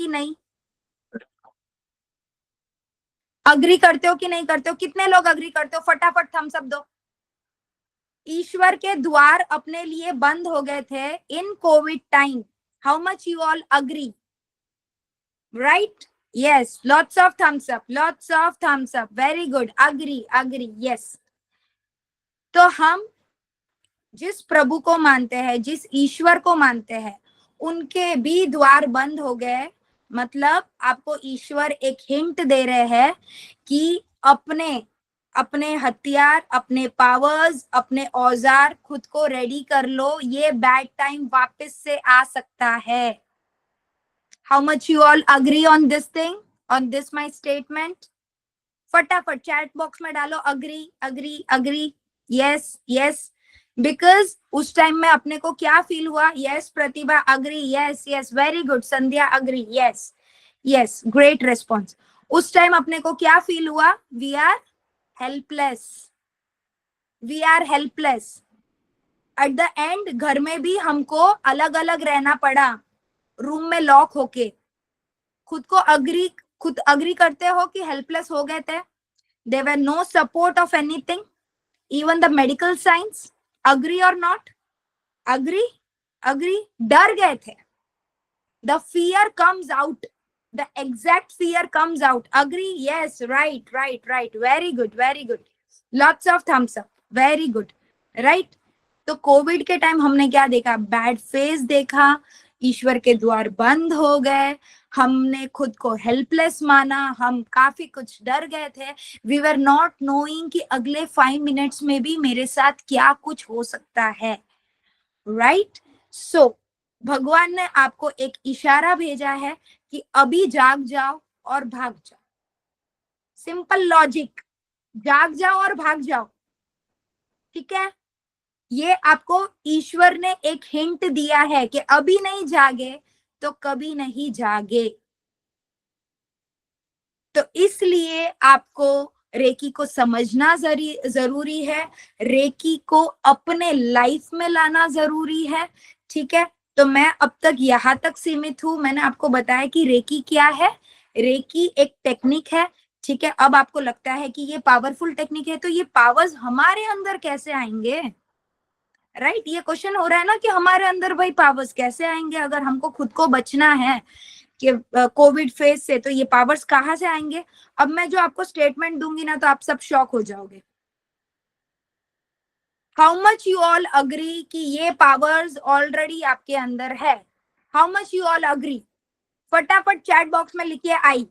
नहीं? अग्री करते हो कि नहीं करते हो? कितने लोग अग्री करते हो? फटाफट थम्स अप दो। ईश्वर के द्वार अपने लिए बंद हो गए थे in COVID time. How much you all agree? Right? Yes, lots of thumbs up, lots of thumbs up. Very good. Agree, agree. Yes. तो हम जिस प्रभु को मानते हैं, जिस ईश्वर को मानते हैं, उनके भी द्वार बंद हो गए. मतलब आपको ईश्वर एक हिंट दे रहे हैं कि अपने अपने हथियार, अपने पावर्स, अपने औजार खुद को रेडी कर लो. ये बैड टाइम वापस से आ सकता है. How much you all agree on this thing, on this my statement? फटाफट चैट बॉक्स में डालो agree, agree, agree. Yes, yes. Because उस टाइम में अपने को क्या फील हुआ? Yes Pratibha agree. Yes, yes, very good. Sandhya agree. Yes, yes, great response. उस टाइम अपने को क्या फील हुआ? We are helpless. We are helpless. At the end घर में भी हमको अलग अलग रहना पड़ा, रूम में लॉक होके. खुद अग्री करते हो कि हेल्पलेस हो गए थे? There were no support of anything, even the medical science. Agree और नॉट? Agree, agree. डर गए थे. The fear comes out, the exact fear comes out. Agree. Yes, right, right, right. Very good, very good. Lots of thumbs up. Very good. Right. तो covid के time हमने क्या देखा? Bad phase देखा. ईश्वर के द्वार बंद हो गए. हमने खुद को हेल्पलेस माना. हम काफी कुछ डर गए थे. वी वर नॉट नोइंग कि अगले 5 मिनट्स में भी मेरे साथ क्या कुछ हो सकता है. राइट? सो भगवान ने आपको एक इशारा भेजा है कि अभी जाग जाओ और भाग जाओ. Simple logic. जाग जाओ और भाग जाओ. ठीक है? ये आपको ईश्वर ने एक हिंट दिया है कि अभी नहीं जागे तो कभी नहीं जागे. तो इसलिए आपको रेकी को समझना जरूरी है. रेकी को अपने लाइफ में लाना जरूरी है. ठीक है? तो मैं अब तक यहां तक सीमित हूं. मैंने आपको बताया कि रेकी क्या है. रेकी एक टेक्निक है. ठीक है? अब आपको लगता है कि ये पावरफुल टेक्निक है, तो ये पावर्स हमारे अंदर कैसे आएंगे? राइट? ये क्वेश्चन हो रहा है ना कि हमारे अंदर भाई पावर्स कैसे आएंगे? अगर हमको खुद को बचना है कि कोविड फेज से, तो ये पावर्स कहाँ से आएंगे? अब मैं जो आपको स्टेटमेंट दूंगी ना, तो आप सब शॉक हो जाओगे. How much you all agree कि ये पावर्स ऑलरेडी आपके अंदर है? How much you all agree? फटाफट चैट बॉक्स में लिखिए आई.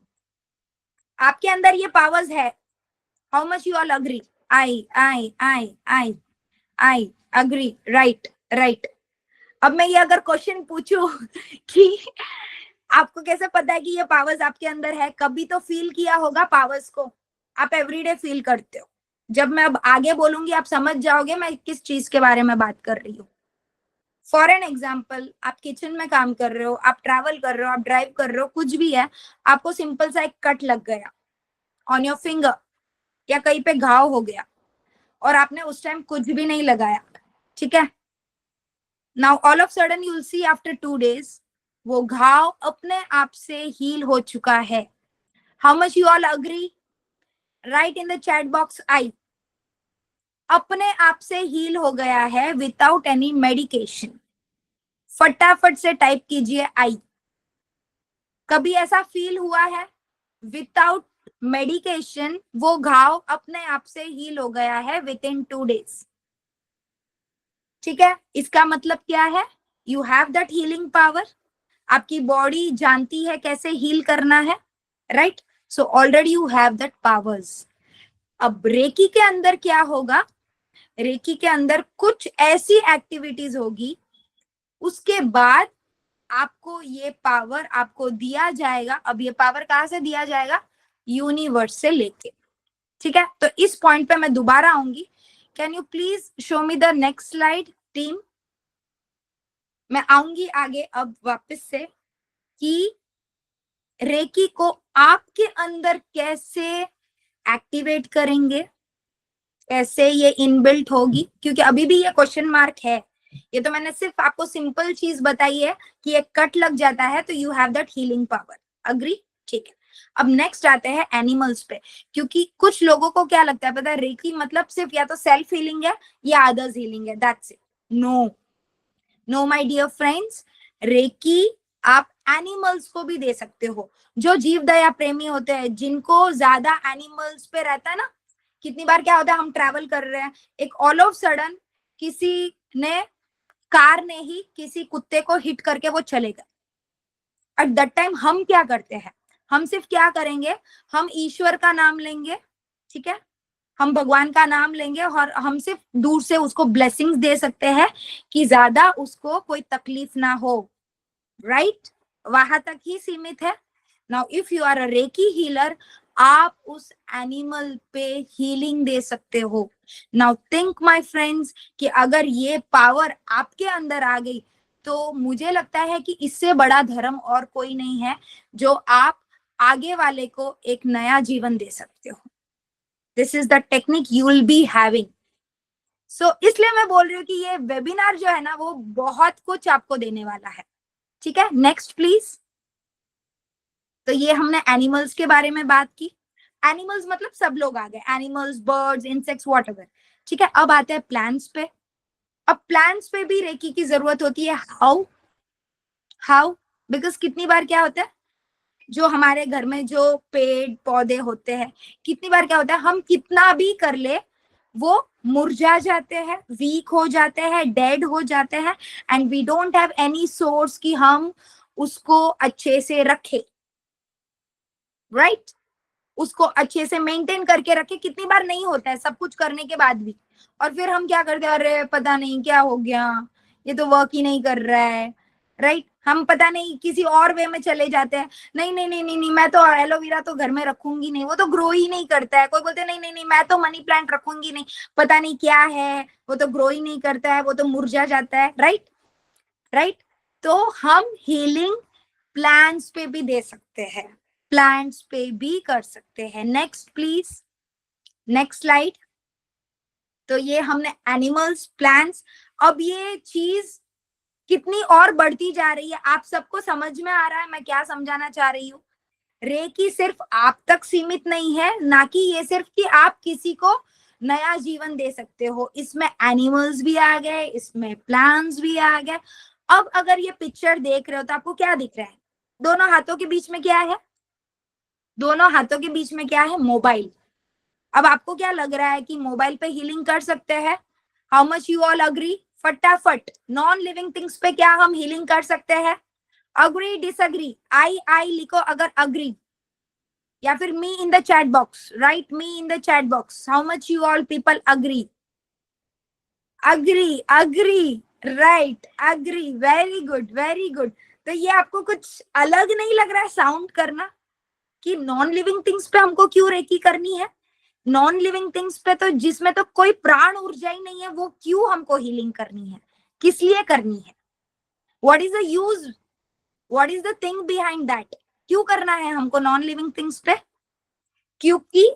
आपके अंदर ये पावर्स है. How much you all agree? I, I, I, I, I. Agree. Right, right. अब मैं ये अगर क्वेश्चन पूछूं कि आपको कैसे पता है कि ये पावर्स आपके अंदर है? कभी तो फील किया होगा पावर्स को. आप एवरीडे फील करते हो. जब मैं अब आगे बोलूंगी आप समझ जाओगे मैं किस चीज के बारे में बात कर रही हूँ. फॉर एन एग्जाम्पल, आप किचन में काम कर रहे हो, आप ट्रैवल कर रहे हो, आप ड्राइव कर रहे हो, कुछ भी है. आपको सिंपल सा एक कट लग गया ऑन योर फिंगर, या कहीं पे घाव हो गया, और आपने उस टाइम कुछ भी नहीं लगाया. ठीक है? Now all of sudden you will see after 2 days वो घाव अपने आप से हील हो चुका है. How much you all agree? Right in the chat box I. अपने आप से हील हो गया है विदाउट एनी मेडिकेशन. फटाफट से टाइप कीजिए आई. कभी ऐसा फील हुआ है? विदाउट मेडिकेशन वो घाव अपने आप से हील हो गया है विद इन 2 days. ठीक है? इसका मतलब क्या है? You have that healing power. आपकी बॉडी जानती है कैसे हील करना है. Right? So already you have that powers. अब रेकी के अंदर क्या होगा? रेकी के अंदर कुछ ऐसी एक्टिविटीज होगी, उसके बाद आपको ये पावर आपको दिया जाएगा. अब ये पावर कहां से दिया जाएगा? यूनिवर्स से लेके. ठीक है? तो इस पॉइंट पे मैं दोबारा आऊंगी. Can you please show me the next slide team? मैं आऊंगी आगे अब वापस से कि रेकी को आपके अंदर कैसे एक्टिवेट करेंगे, कैसे ये इनबिल्ट होगी, क्योंकि अभी भी ये क्वेश्चन मार्क है. ये तो मैंने सिर्फ आपको सिंपल चीज बताई है कि एक कट लग जाता है तो you have that healing power. Agree? ठीक है। अब नेक्स्ट आते हैं एनिमल्स पे, क्योंकि कुछ लोगों को क्या लगता है पता है, रेकी मतलब सिर्फ या तो सेल्फ हीलिंग है या अदर्स हीलिंग है, that's it. No no my dear friends, reiki आप एनिमल्स को भी दे सकते हो। जो जीव दया प्रेमी होते हैं, जिनको ज्यादा एनिमल्स पे रहता है ना, कितनी बार क्या होता है, हम ट्रैवल कर रहे हैं, एक ऑल ऑफ सडन किसी ने, कार ने ही किसी कुत्ते को हिट करके वो चले गए। एट दैट टाइम हम क्या करते हैं, हम सिर्फ क्या करेंगे, हम ईश्वर का नाम लेंगे, ठीक है, हम भगवान का नाम लेंगे और हम सिर्फ दूर से उसको ब्लेसिंग्स दे सकते हैं कि ज्यादा उसको कोई तकलीफ ना हो, राइट? वहां तक ही सीमित है। Now if you are a reiki healer, आप उस एनिमल पे हीलिंग दे सकते हो। नाउ थिंक माय फ्रेंड्स कि अगर ये पावर आपके अंदर आ गई, तो मुझे लगता है कि इससे बड़ा धर्म और कोई नहीं है, जो आप आगे वाले को एक नया जीवन दे सकते हो। This is the technique you will be having. So इसलिए मैं बोल रही हूँ कि ये वेबिनार जो है ना, वो बहुत कुछ आपको देने वाला है, ठीक है। Next please. तो ये हमने एनिमल्स के बारे में बात की। एनिमल्स मतलब सब लोग आ गए, एनिमल्स, बर्ड्स, इंसेक्ट्स, व्हाटएवर, ठीक है। अब आते हैं प्लांट्स पे। अब प्लांट्स पे भी रेकी की जरूरत होती है। हाउ? हाउ? बिकॉज कितनी बार क्या होता है, जो हमारे घर में जो पेड़ पौधे होते हैं, कितनी बार क्या होता है, हम कितना भी कर ले वो मुरझा जाते हैं, वीक हो जाते हैं, डेड हो जाते हैं, and we don't have any source कि हम उसको अच्छे से रखें, राइट? उसको अच्छे से मेंटेन करके रखे। कितनी बार नहीं होता है सब कुछ करने के बाद भी, और फिर हम क्या करते हैं, अरे पता नहीं क्या हो गया, ये तो वर्क ही नहीं कर रहा है, राइट? हम पता नहीं किसी और वे में चले जाते हैं, नहीं नहीं नहीं नहीं नहीं, मैं तो एलोवेरा तो घर में रखूंगी नहीं, वो तो ग्रो ही नहीं करता है। कोई बोलते नहीं नहीं नहीं, मैं तो मनी प्लांट रखूंगी नहीं, पता नहीं क्या है, वो तो ग्रो ही नहीं करता है, वो तो मुरझा जाता है, राइट? राइट? तो हम हीलिंग प्लांट्स पे भी दे सकते हैं, प्लांट्स पे भी कर सकते हैं। Next please, next slide. तो ये हमने एनिमल्स, प्लांट्स। अब ये चीज कितनी और बढ़ती जा रही है, आप सबको समझ में आ रहा है मैं क्या समझाना चाह रही हूँ? रेकी सिर्फ आप तक सीमित नहीं है, ना कि ये सिर्फ कि आप किसी को नया जीवन दे सकते हो। इसमें एनिमल्स भी आ गए, इसमें प्लांट्स भी आ गए। अब अगर ये पिक्चर देख रहे हो तो आपको क्या दिख रहा है? दोनों हाथों के बीच में क्या है? दोनों हाथों के बीच में क्या है? मोबाइल। अब आपको क्या लग रहा है कि मोबाइल पे हीलिंग कर सकते हैं? How much you all agree? फटाफट नॉन लिविंग थिंग्स पे क्या हम हीलिंग कर सकते हैं? Agree, disagree? आई लिखो अगर अग्री, या फिर me in the chat box, write me in the chat box, how much you all people agree? Agree, agree, right, agree, very good, very good. तो ये आपको कुछ अलग नहीं लग रहा है साउंड करना, कि नॉन लिविंग थिंग्स पे हमको क्यों रेकी करनी है? नॉन लिविंग थिंग्स पे तो, जिसमें तो कोई प्राण ऊर्जा ही नहीं है, वो क्यों हमको हीलिंग करनी है? किस लिए करनी है? What is the use? What is the thing behind that? क्यों करना है हमको नॉन लिविंग थिंग्स पे? क्योंकि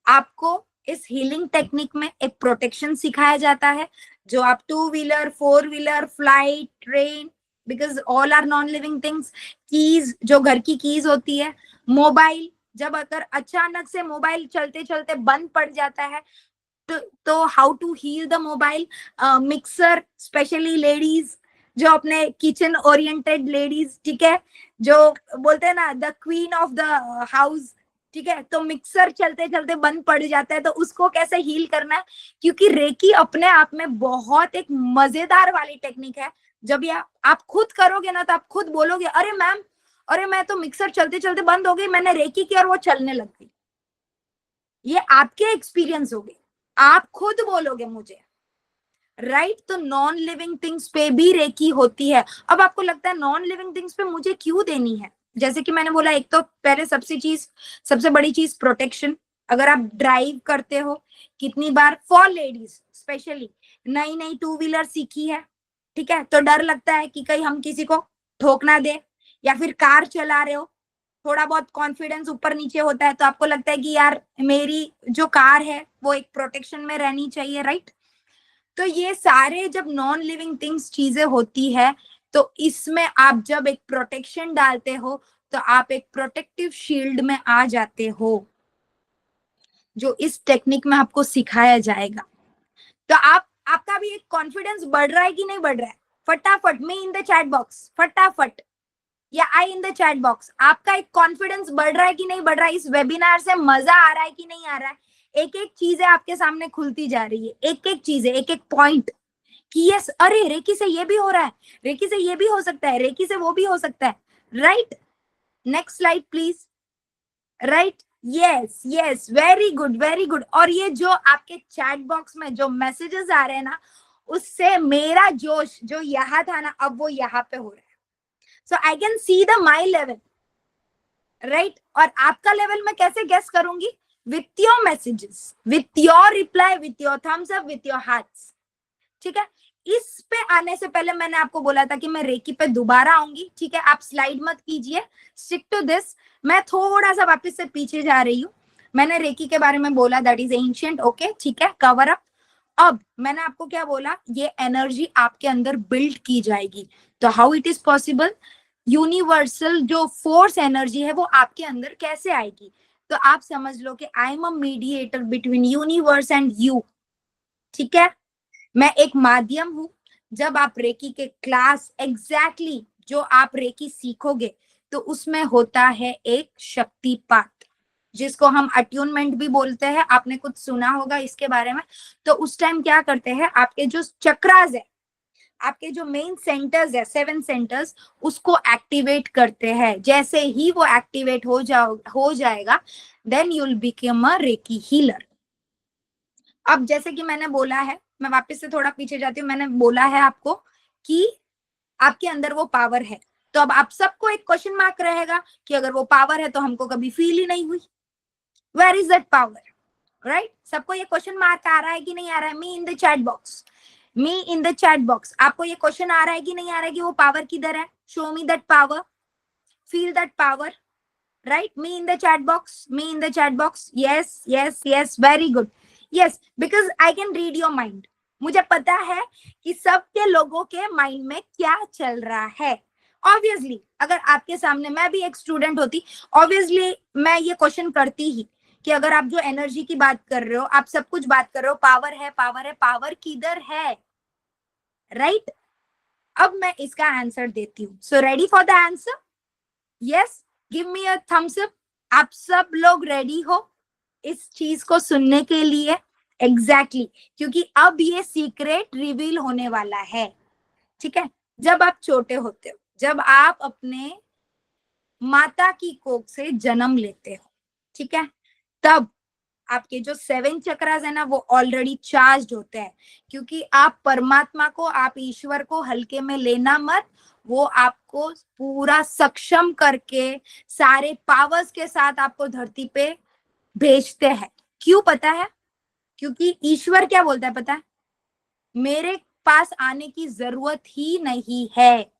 आपको इस हीलिंग टेक्निक में एक प्रोटेक्शन सिखाया जाता है, जो आप two wheeler, four wheeler, flight, train, because all are non living things. Keys, जो घर की कीज होती है, मोबाइल, जब अगर अचानक से मोबाइल चलते चलते बंद पड़ जाता है, तो how to heal the mobile. Mixer, specially ladies, जो अपने किचन ओरिएंटेड लेडीज, ठीक है, जो बोलते हैं ना the queen of the house, ठीक है, तो मिक्सर चलते चलते बंद पड़ जाता है, तो उसको कैसे हील करना है? क्योंकि रेकी अपने आप में बहुत एक मजेदार वाली टेक्निक है। जब ये आप खुद करोगे ना, तो आप खुद बोलोगे, अरे मैम, अरे मैं तो मिक्सर चलते चलते बंद हो गई, मैंने रेकी की और वो चलने लग गई। ये आपके एक्सपीरियंस हो गए, आप खुद बोलोगे मुझे, राइट? तो नॉन लिविंग थिंग्स पे भी रेकी होती है। अब आपको लगता है नॉन लिविंग थिंग्स पे मुझे क्यों देनी है? जैसे कि मैंने बोला, एक तो पहले सबसे बड़ी चीज प्रोटेक्शन। अगर आप ड्राइव करते हो, कितनी बार फॉर लेडीज स्पेशली, नई नई टू व्हीलर सीखी है, ठीक है, तो डर लगता है कि कहीं हम किसी को ठोक ना दे, या फिर कार चला रहे हो, थोड़ा बहुत कॉन्फिडेंस ऊपर नीचे होता है, तो आपको लगता है कि यार मेरी जो कार है वो एक प्रोटेक्शन में रहनी चाहिए, राइट? तो ये सारे जब नॉन लिविंग थिंग्स चीजें होती है, तो इसमें आप जब एक प्रोटेक्शन डालते हो, तो आप एक प्रोटेक्टिव शील्ड में आ जाते हो, जो इस टेक्निक में आपको सिखाया जाएगा। तो आपका भी एक कॉन्फिडेंस बढ़ रहा है कि नहीं बढ़ रहा है? फटाफट me in the chat box, फटाफट, या आई इन द चैट बॉक्स, आपका एक कॉन्फिडेंस बढ़ रहा है कि नहीं बढ़ रहा है? इस वेबिनार से मजा आ रहा है कि नहीं आ रहा है? एक एक चीजें आपके सामने खुलती जा रही है, एक एक चीजें, एक एक पॉइंट, कि यस, अरे रेकी से ये भी हो रहा है, रेकी से ये भी हो सकता है, रेकी से वो भी हो सकता है, right? Next slide please. Right, yes yes, very good very good. और ये जो आपके चैट बॉक्स में जो मैसेजेस आ रहे हैं ना, उससे मेरा जोश जो यहाँ था ना, अब वो यहाँ पे हो रहा है। So I can see the my level, right? और आपका लेवल मैं कैसे गेस करूंगी? With your messages, with your reply, with your thumbs up, with your hearts. ठीक है, इस पे आने से पहले मैंने आपको बोला था कि मैं रेकी पे दोबारा आऊंगी, ठीक है? आप स्लाइड मत कीजिए, स्टिक टू दिस। मैं थोड़ा सा वापस से पीछे जा रही हूँ। मैंने रेकी के बारे में बोला, दैट इज एंशिएंट, ओके, ठीक है, कवर अप। अब मैंने आपको क्या बोला? ये एनर्जी आपके अंदर बिल्ड की जाएगी। तो how it is possible? Universal जो फोर्स एनर्जी है वो आपके अंदर कैसे आएगी? तो आप समझ लो कि आई am a mediator between universe and you, ठीक है? मैं एक माध्यम हूं। जब आप रेकी के क्लास एग्जैक्टली जो आप रेकी सीखोगे, तो उसमें होता है एक शक्तिपात, जिसको हम अट्यूनमेंट भी बोलते हैं। आपने कुछ सुना होगा इसके बारे में। तो उस टाइम क्या करते हैं, आपके जो चक्रास है, आपके जो मेन सेंटर्स है, 7 सेंटर्स, उसको एक्टिवेट करते हैं। जैसे ही वो एक्टिवेट हो जाएगा, then you will become a reiki healer. अब जैसे कि मैंने बोला है, मैं वापस से थोड़ा पीछे जाती हूँ, मैंने बोला है आपको कि आपके अंदर वो पावर है। तो अब आप सबको एक क्वेश्चन मार्क रहेगा कि अगर वो पावर है तो हमको कभी फील ही नहीं हुई। Where is that power? Right, सबको ये क्वेश्चन मार्क आ रहा है कि नहीं आ रहा है? Me in the chat box, me in the chat box, आपको ये क्वेश्चन आ रहा है कि नहीं आ रहा है कि वो पावर किधर है? Show me that power, feel that power, right? Me in the chat box, me in the chat box, yes yes yes, very good, yes, because I can read your mind. मुझे पता है कि सबके लोगों के mind में क्या चल रहा है। ऑब्वियसली अगर आपके सामने मैं भी एक स्टूडेंट होती, ऑब्वियसली मैं ये क्वेश्चन करती ही कि अगर आप जो एनर्जी की बात कर रहे हो, आप सब कुछ बात कर रहे हो, पावर है पावर है, पावर किधर है? राइट? अब मैं इसका आंसर देती हूँ। So ready for the answer? Yes, give me a thumbs up. आप सब लोग रेडी हो इस चीज को सुनने के लिए? एग्जैक्टली क्योंकि अब ये सीक्रेट रिवील होने वाला है, ठीक है? जब आप छोटे होते हो, जब आप अपने माता की कोख से जन्म लेते हो, ठीक है, तब आपके जो 7 चक्रास है ना, वो ऑलरेडी चार्ज होते हैं। क्योंकि आप परमात्मा को, आप ईश्वर को हल्के में लेना मत। वो आपको पूरा सक्षम करके सारे पावर्स के साथ आपको धरती पे भेजते हैं। क्यों पता है? क्योंकि ईश्वर क्या बोलता है पता है? मेरे पास आने की जरूरत ही नहीं है।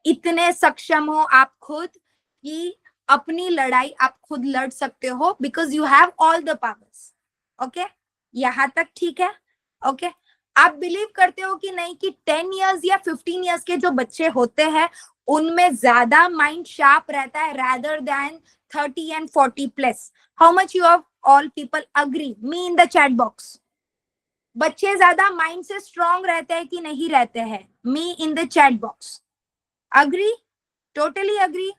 इतने सक्षम हो आप खुद कि अपनी लड़ाई आप खुद लड़ सकते हो, because you have all the powers. Okay, यहां तक ठीक है? ओके, आप बिलीव करते हो कि नहीं कि 10 इयर्स या 15 इयर्स के जो बच्चे होते हैं, उनमें ज्यादा माइंड शार्प रहता है rather than 30 and 40 plus? How much you of all people agree? Me in the chat box. बच्चे ज्यादा माइंड से स्ट्रॉन्ग रहते हैं कि नहीं रहते हैं? Me in the chat box. Agree? Totally agree.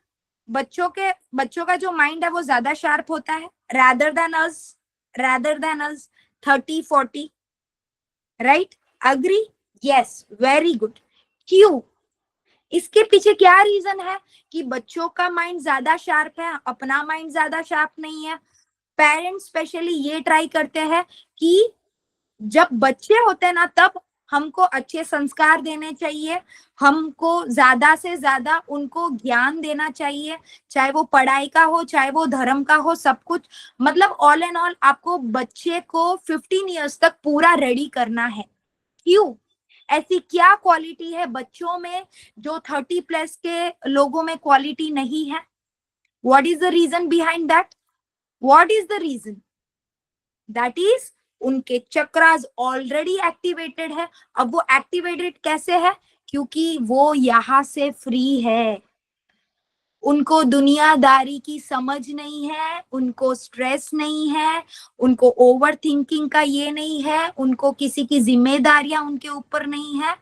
बच्चों का जो माइंड है वो ज्यादा शार्प होता है rather than us, rather than us 30-40, right? Agree? Yes, very good. क्यों? इसके पीछे क्या रीजन है कि बच्चों का माइंड ज्यादा शार्प है, अपना माइंड ज्यादा शार्प नहीं है? पेरेंट्स स्पेशली ये ट्राई करते हैं कि जब बच्चे होते हैं ना, तब हमको अच्छे संस्कार देने चाहिए, हमको ज्यादा से ज्यादा उनको ज्ञान देना चाहिए, चाहे वो पढ़ाई का हो, चाहे वो धर्म का हो, सब कुछ। मतलब ऑल एंड ऑल आपको बच्चे को 15 इयर्स तक पूरा रेडी करना है। क्यों? ऐसी क्या क्वालिटी है बच्चों में जो 30 प्लस के लोगों में क्वालिटी नहीं है? What is the reason behind that? What is the reason? That is उनके चक्रास ऑलरेडी एक्टिवेटेड है। अब वो एक्टिवेटेड कैसे है? क्योंकि वो यहां से फ्री है। उनको दुनियादारी की समझ नहीं है, उनको स्ट्रेस नहीं है, उनको ओवर थिंकिंग का ये नहीं है, उनको किसी की जिम्मेदारियां उनके ऊपर नहीं है,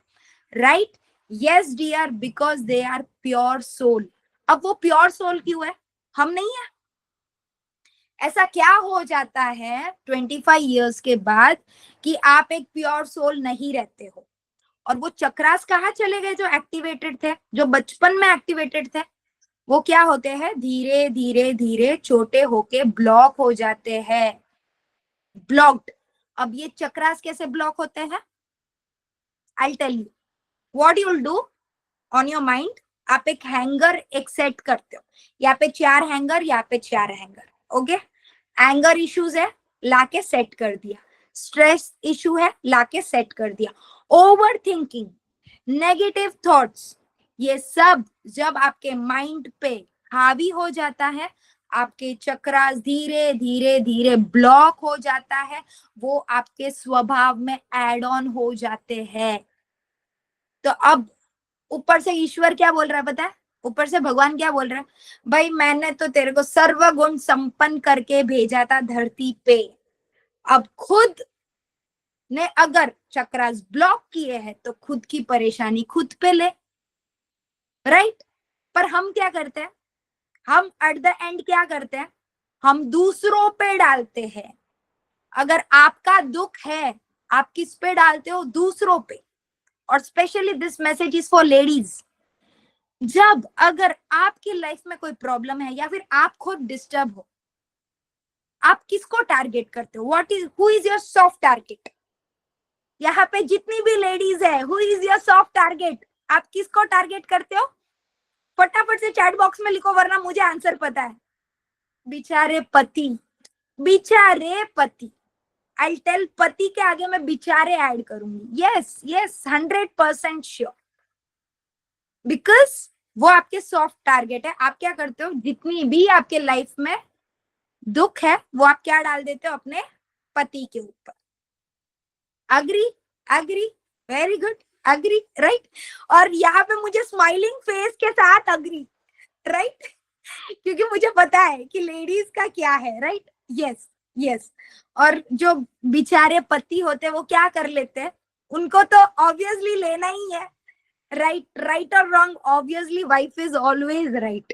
right? Yes dear, because they are pure soul. अब वो प्योर सोल क्यों है, हम नहीं है? ऐसा क्या हो जाता है 25 ईयर्स के बाद कि आप एक प्योर सोल नहीं रहते हो? और वो चक्रास कहाँ चले गए जो एक्टिवेटेड थे, जो बचपन में एक्टिवेटेड थे? वो क्या होते हैं, धीरे धीरे धीरे छोटे होके ब्लॉक हो जाते हैं, ब्लॉक्ड। अब ये चक्रास कैसे ब्लॉक होते हैं? I tell you what you will do on your mind. आप एक हैंगर एक सेट करते हो, यहाँ पे 4 हैंगर, यहाँ पे 4 हैंगर, ओके? एंगर इश्यूज है, लाके सेट कर दिया। स्ट्रेस इशू है, लाके सेट कर दिया। ओवर थिंकिंग, नेगेटिव थॉट्स, ये सब जब आपके माइंड पे हावी हो जाता है, आपके चक्रास धीरे धीरे धीरे ब्लॉक हो जाता है, वो आपके स्वभाव में एड ऑन हो जाते हैं। तो अब ऊपर से ईश्वर क्या बोल रहा है पता है? ऊपर से भगवान क्या बोल रहा है? भाई मैंने तो तेरे को सर्वगुण संपन्न करके भेजा था धरती पे, अब खुद ने अगर चक्रास ब्लॉक किए हैं तो खुद की परेशानी खुद पे ले, राइट? पर हम क्या करते हैं, हम एट द एंड क्या करते हैं, हम दूसरों पे डालते हैं। अगर आपका दुख है, आप किस पे डालते हो? दूसरों पे। और specially this message is for ladies. जब अगर आपकी लाइफ में कोई प्रॉब्लम है या फिर आप खुद डिस्टर्ब हो, आप किसको टारगेट करते हो? What is, who is your soft target? यहाँ पे जितनी भी लेडीज है, who is your soft target? आप किसको टारगेट करते हो? फटाफट से चैट बॉक्स में लिखो, वरना मुझे आंसर पता है। बेचारे पति, बेचारे पति। आई टेल, पति के आगे मैं बेचारे ऐड करूंगी। यस यस, 100% श्योर, बिकॉज वो आपके सॉफ्ट टारगेट है। आप क्या करते हो, जितनी भी आपके लाइफ में दुख है वो आप क्या डाल देते हो? अपने पति के ऊपर। Agree? Agree? Very good, agree, right? और यहाँ पे मुझे स्माइलिंग फेस के साथ अग्री, राइट? क्योंकि मुझे पता है कि लेडीज का क्या है, राइट? Yes yes. और जो बेचारे पति होते हैं वो क्या कर लेते हैं, उनको तो ऑब्वियसली लेना ही है, राइट? राइट और wrong, obviously wife is always right,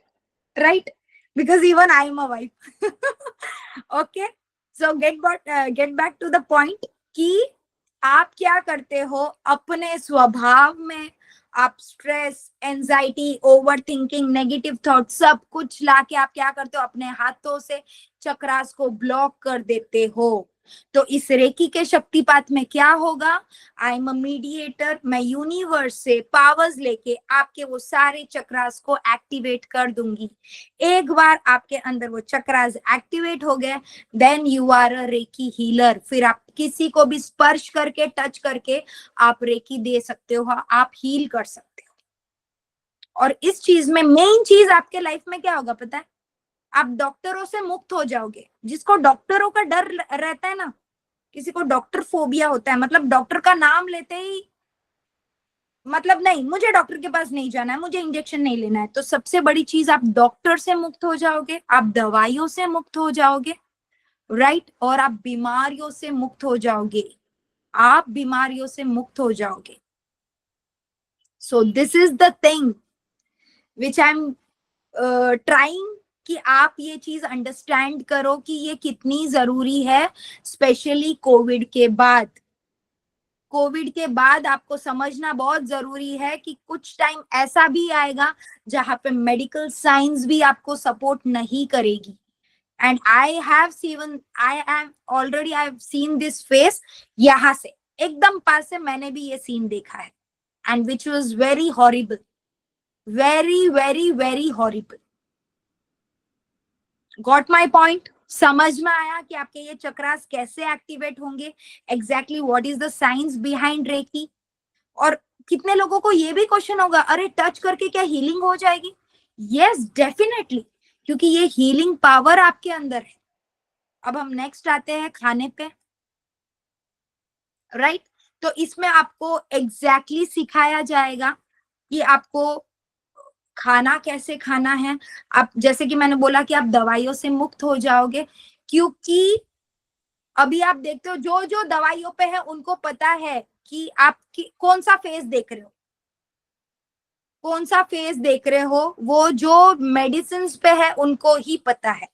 right? because even I am a wife. Okay, so get back to the point कि आप क्या करते हो अपने स्वभाव में? आप stress, anxiety, over thinking, negative thought सब कुछ लाके आप क्या करते हो? अपने हाथों से चक्रास को ब्लॉक कर देते हो। तो इस रेकी के शक्तिपात में क्या होगा? आई एम अ मीडिएटर, मैं यूनिवर्स से पावर्स लेके आपके वो सारे चक्रास को एक्टिवेट कर दूंगी। एक बार आपके अंदर वो चक्रास एक्टिवेट हो गए, then you are a reiki healer. फिर आप किसी को भी स्पर्श करके, टच करके आप रेकी दे सकते हो, आप हील कर सकते हो। और इस चीज में मेन चीज आपके लाइफ में क्या होगा पता है? आप डॉक्टरों से मुक्त हो जाओगे। जिसको डॉक्टरों का डर रहता है ना, किसी को डॉक्टर फोबिया होता है, मतलब डॉक्टर का नाम लेते ही मतलब नहीं, मुझे डॉक्टर के पास नहीं जाना है, मुझे इंजेक्शन नहीं लेना है, तो सबसे बड़ी चीज आप डॉक्टर से मुक्त हो जाओगे, आप दवाइयों से मुक्त हो जाओगे, राइट? और आप बीमारियों से मुक्त हो जाओगे, आप बीमारियों से मुक्त हो जाओगे। सो this is the thing which I am trying कि आप ये चीज अंडरस्टैंड करो कि ये कितनी जरूरी है, स्पेशली कोविड के बाद। कोविड के बाद आपको समझना बहुत जरूरी है कि कुछ टाइम ऐसा भी आएगा जहां पे मेडिकल साइंस भी आपको सपोर्ट नहीं करेगी। And I am already I have seen this face, यहाँ से एकदम पास से मैंने भी ये सीन देखा है, and which was very horrible, very very very horrible. Got my point? समझ में आया कि आपके ये चक्रास कैसे एक्टिवेट होंगे, exactly what is the science behind reiki. और कितने लोगों को ये भी क्वेश्चन होगा, अरे टच करके क्या हीलिंग हो जाएगी? यस डेफिनेटली, क्योंकि ये हीलिंग पावर आपके अंदर है। अब हम नेक्स्ट आते हैं खाने पे, राइट? तो इसमें आपको एग्जैक्टली सिखाया जाएगा कि आपको खाना कैसे खाना है। आप जैसे कि मैंने बोला कि आप दवाइयों से मुक्त हो जाओगे, क्योंकि अभी आप देखते हो जो जो दवाइयों पे है उनको पता है कि आप कौन सा फेज देख रहे हो, कौन सा फेज देख रहे हो, वो जो मेडिसिन पे है उनको ही पता है,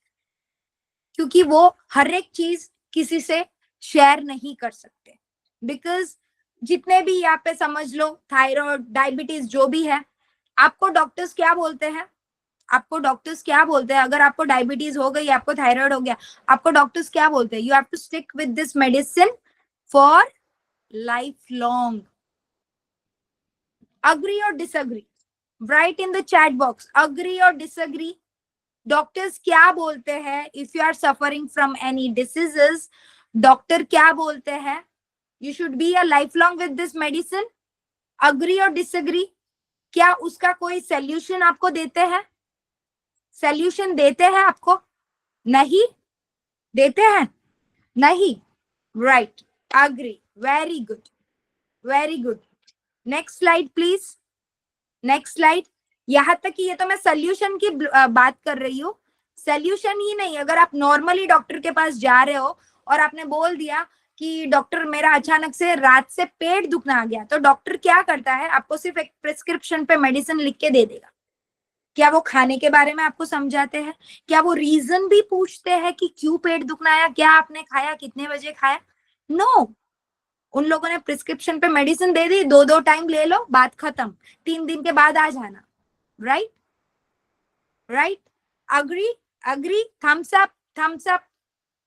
क्योंकि वो हर एक चीज किसी से शेयर नहीं कर सकते। बिकॉज जितने भी यहाँ पे समझ लो थायराइड, डायबिटीज जो भी है, आपको डॉक्टर्स क्या बोलते हैं, आपको डॉक्टर्स क्या बोलते हैं, अगर आपको डायबिटीज हो गई, आपको थायराइड हो गया, आपको डॉक्टर्स क्या बोलते हैं, you have to stick with this medicine for life long. Agree और disagree, right in the chat box, agree और डिसअग्री। डॉक्टर्स क्या बोलते हैं, if you are suffering from any diseases, doctor क्या बोलते हैं, you should be a life long with this medicine. Agree और disagree, क्या उसका कोई सोल्यूशन आपको देते हैं, सोल्यूशन देते हैं आपको, नहीं देते हैं, नहीं, right, agree, very good, very good. Next slide please, next slide. यहां तक कि ये तो मैं सोल्यूशन की बात कर रही हूँ, सोल्यूशन ही नहीं, अगर आप नॉर्मली डॉक्टर के पास जा रहे हो और आपने बोल दिया कि डॉक्टर मेरा अचानक से रात से पेट दुखना आ गया, तो डॉक्टर क्या करता है, आपको सिर्फ एक प्रिस्क्रिप्शन पे मेडिसिन लिख के दे देगा। क्या वो खाने के बारे में आपको समझाते हैं, क्या वो रीजन भी पूछते हैं कि क्यों पेट दुखना आया, क्या आपने खाया, कितने बजे खाया, नो। उन लोगों ने प्रिस्क्रिप्शन पे मेडिसिन दे दी, 2-2 टाइम ले लो, बात खत्म, 3 दिन के बाद आ जाना, right, right, agree, agree, thumbs up, thumbs up.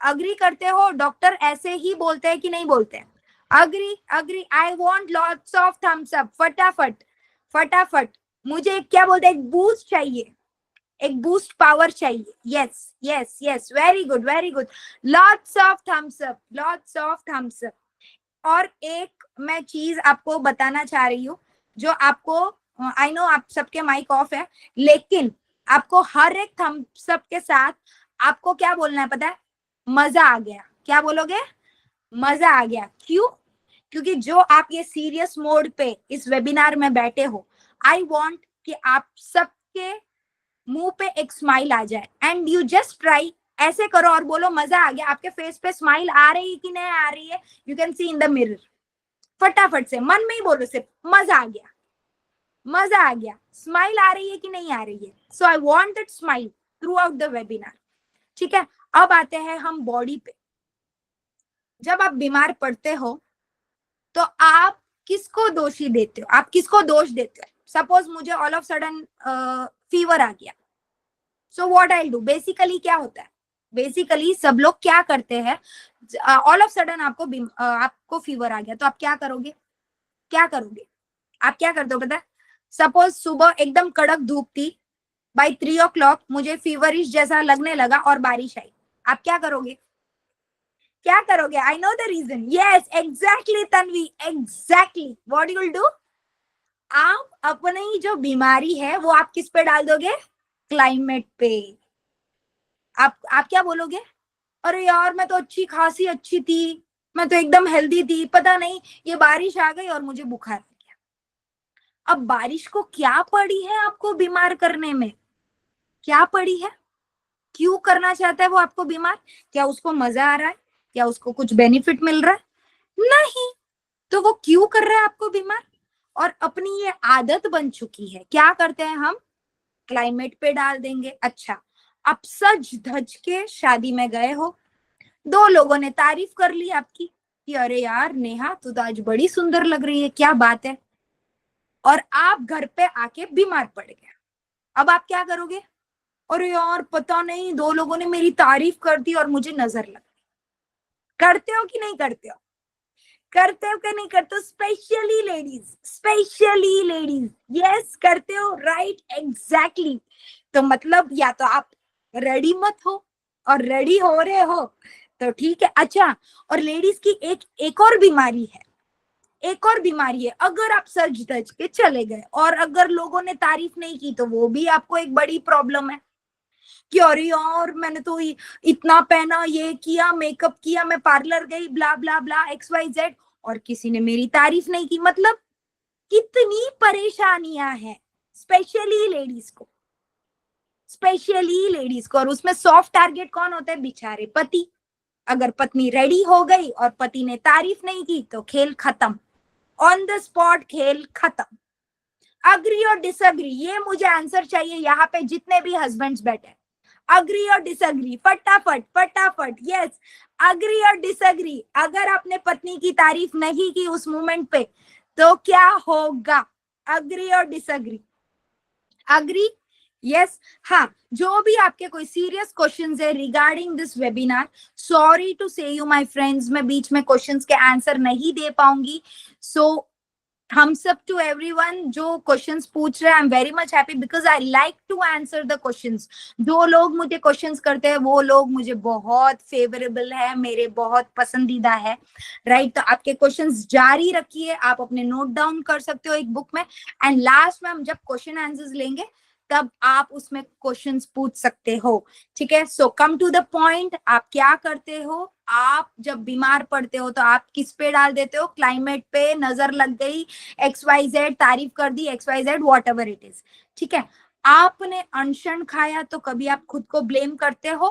Agree करते हो, डॉक्टर ऐसे ही बोलते हैं कि नहीं बोलते हैं, agree, agree, I want lots of thumbs up, फटाफट, फटाफट, मुझे क्या बोलते हैं, एक बूस्ट चाहिए, एक बूस्ट पावर चाहिए, yes yes yes, very good, very good, lots of thumbs up, lots of thumbs up. और एक मैं चीज आपको बताना चाह रही हूँ, जो आपको, आई नो आप सबके माइक ऑफ है, लेकिन आपको हर एक थम्स अप के साथ आपको क्या बोलना है पता है, मजा आ गया, क्या बोलोगे, मजा आ गया, क्यों, क्योंकि जो आप ये सीरियस मोड पे इस वेबिनार में बैठे हो, आई वांट कि आप सबके मुंह पे एक स्माइल आ जाए, एंड यू जस्ट ट्राई, ऐसे करो और बोलो मजा आ गया, आपके फेस पे स्माइल आ रही है कि नहीं आ रही है, you can C in the mirror, फटाफट से मन में ही बोलो सिर्फ मजा आ गया, मजा आ गया, स्माइल आ रही है कि नहीं आ रही है, so I want that smile throughout the webinar, ठीक है। अब आते हैं हम बॉडी पे। जब आप बीमार पड़ते हो तो आप किसको दोषी देते हो, आप किसको दोष देते हो, सपोज मुझे ऑल ऑफ सडन फीवर आ गया, so what I do, basically क्या होता है, बेसिकली सब लोग क्या करते हैं, ऑल ऑफ सडन आपको फीवर आ गया तो आप क्या करोगे, क्या करोगे, आप क्या करते हो पता है, सपोज सुबह एकदम कड़क धूप थी, बाय 3 o'clock मुझे फीवरिश जैसा लगने लगा और बारिश आई, आप क्या करोगे, क्या करोगे, I know the reason, yes exactly Tanvi, exactly, what you will do, आप अपनी जो बीमारी है वो आप किस पे डाल दोगे, क्लाइमेट पे। आप क्या बोलोगे, अरे यार मैं तो अच्छी खासी अच्छी थी, मैं तो एकदम हेल्दी थी, पता नहीं ये बारिश आ गई और मुझे बुखार आ गया। अब बारिश को क्या पड़ी है आपको बीमार करने में, क्या पड़ी है, क्यों करना चाहता है वो आपको बीमार, क्या उसको मजा आ रहा है, क्या उसको कुछ बेनिफिट मिल रहा है, नहीं, तो वो क्यों कर रहा है आपको बीमार, और अपनी ये आदत बन चुकी है, क्या करते हैं हम, क्लाइमेट पे डाल देंगे। अच्छा, आप सज धज के शादी में गए हो, 2 लोगों ने तारीफ कर ली आपकी कि अरे यार नेहा तू तो आज बड़ी सुंदर लग रही है, क्या बात है, और आप घर पे आके बीमार पड़ गए, अब आप क्या करोगे, अरे यार पता नहीं 2 लोगों ने मेरी तारीफ कर दी और मुझे नजर लग, करते हो कि नहीं करते हो, करते हो कि नहीं करते हो, specially ladies, specially ladies, yes करते हो, राइट, एग्जैक्टली। तो मतलब या तो आप रेडी मत हो, और रेडी हो रहे हो तो ठीक है। अच्छा, और लेडीज की एक और बीमारी है, एक और बीमारी है, अगर आप सज धज के चले गए और अगर लोगों ने तारीफ नहीं की तो वो भी आपको एक बड़ी प्रॉब्लम है कि अरे यार मैंने तो इतना पहना, ये किया, मेकअप किया, मैं पार्लर गई, ब्ला ब्ला ब्ला XYZ, और किसी ने मेरी तारीफ नहीं की, मतलब कितनी परेशानियां हैं, स्पेशली लेडीज को, स्पेशली लेडीज को। और उसमें सॉफ्ट टारगेट कौन होता है? बेचारे पति। अगर पत्नी रेडी हो गई और पति ने तारीफ नहीं की तो खेल खत्म, ऑन द स्पॉट खेल खत्म। अग्री और डिसअग्री, ये मुझे आंसर चाहिए यहाँ पे जितने भी हस्बैंड्स बैठे। अग्री और डिसअग्री, फटाफट फटाफट। यस, अग्री और डिसअग्री। अगर आपने पत्नी की तारीफ नहीं की उस मोमेंट पे तो क्या होगा? अग्री और डिसअग्री? अग्री? यस। हाँ, जो भी आपके कोई सीरियस क्वेश्चंस है regarding this webinar, sorry to say you my friends, मैं बीच में क्वेश्चंस के आंसर नहीं दे पाऊंगी। So thumbs up to everyone जो क्वेश्चंस पूछ रहे हैं। I am very much happy because I like to answer the questions. जो लोग मुझे क्वेश्चंस करते हैं वो लोग मुझे बहुत फेवरेबल है, मेरे बहुत पसंदीदा है, राइट। तो आपके क्वेश्चंस जारी रखिए, आप अपने नोट डाउन कर सकते हो एक बुक में, एंड लास्ट में हम जब क्वेश्चन आंसर्स लेंगे तब आप उसमें क्वेश्चंस पूछ सकते हो, ठीक है। सो कम टू द पॉइंट, आप क्या करते हो? आप जब बीमार पड़ते हो तो आप किस पे डाल देते हो? क्लाइमेट पे नजर लग गई, XYZ तारीफ कर दी, XYZ what ever it is, ठीक है। आपने अनशन खाया तो कभी आप खुद को ब्लेम करते हो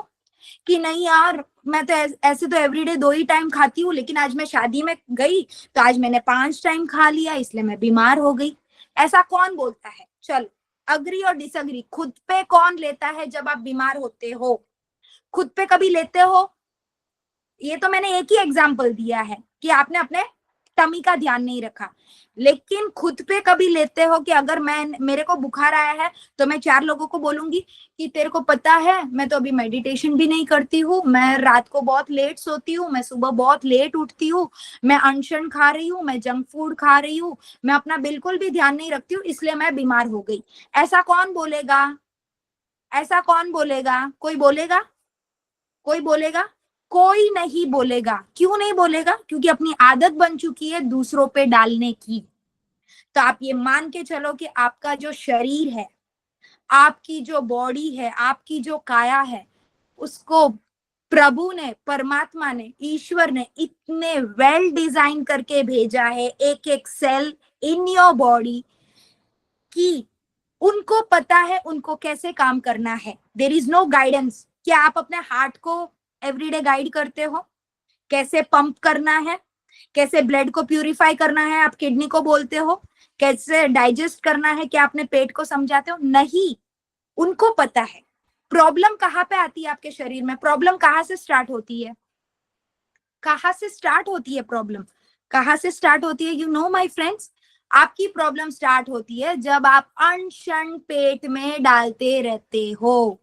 कि नहीं यार, मैं तो ऐसे तो एवरीडे 2 ही टाइम खाती हूँ, लेकिन आज मैं शादी में गई तो आज मैंने 5 टाइम खा लिया, इसलिए मैं बीमार हो गई। ऐसा कौन बोलता है? चलो, अग्री और डिसअग्री, खुद पे कौन लेता है जब आप बीमार होते हो? खुद पे कभी लेते हो? ये तो मैंने एक ही एग्जाम्पल दिया है कि आपने अपने टमी का ध्यान नहीं रखा, लेकिन खुद पे कभी लेते हो कि अगर मेरे को बुखार आया है तो मैं 4 लोगों को बोलूंगी कि तेरे को पता है मैं तो अभी मेडिटेशन भी नहीं करती हूँ, मैं रात को बहुत लेट सोती हूँ, मैं सुबह बहुत लेट उठती हूँ, मैं अनशन खा रही हूँ, मैं जंक फूड खा रही हूँ, मैं अपना बिल्कुल भी ध्यान नहीं रखती हूँ, इसलिए मैं बीमार हो गई। ऐसा कौन बोलेगा? ऐसा कौन बोलेगा? कोई बोलेगा? कोई बोलेगा? कोई नहीं बोलेगा। क्यों नहीं बोलेगा? क्योंकि अपनी आदत बन चुकी है दूसरों पे डालने की। तो आप ये मान के चलो कि आपका जो शरीर है, आपकी जो बॉडी है, आपकी जो काया है, उसको प्रभु ने, परमात्मा ने, ईश्वर ने इतने वेल डिजाइन करके भेजा है, एक एक सेल इन योर बॉडी, कि उनको पता है उनको कैसे काम करना है। There is no guidance. क्या आप अपने हार्ट को एवरीडे गाइड करते हो कैसे पंप करना है, कैसे ब्लड को प्यूरिफाई करना है? आप किडनी को बोलते हो कैसे डाइजेस्ट करना है? क्या अपने पेट को समझाते हो? नहीं, उनको पता है। प्रॉब्लम कहाँ पे आती है आपके शरीर में? प्रॉब्लम कहाँ से स्टार्ट होती है? कहाँ से स्टार्ट होती है प्रॉब्लम? कहाँ से स्टार्ट होती है? यू नो माय फ्रेंड्स, आपकी प्रॉब्लम स्टार्ट होती है जब आप अनशन पेट में डालते रहते हो।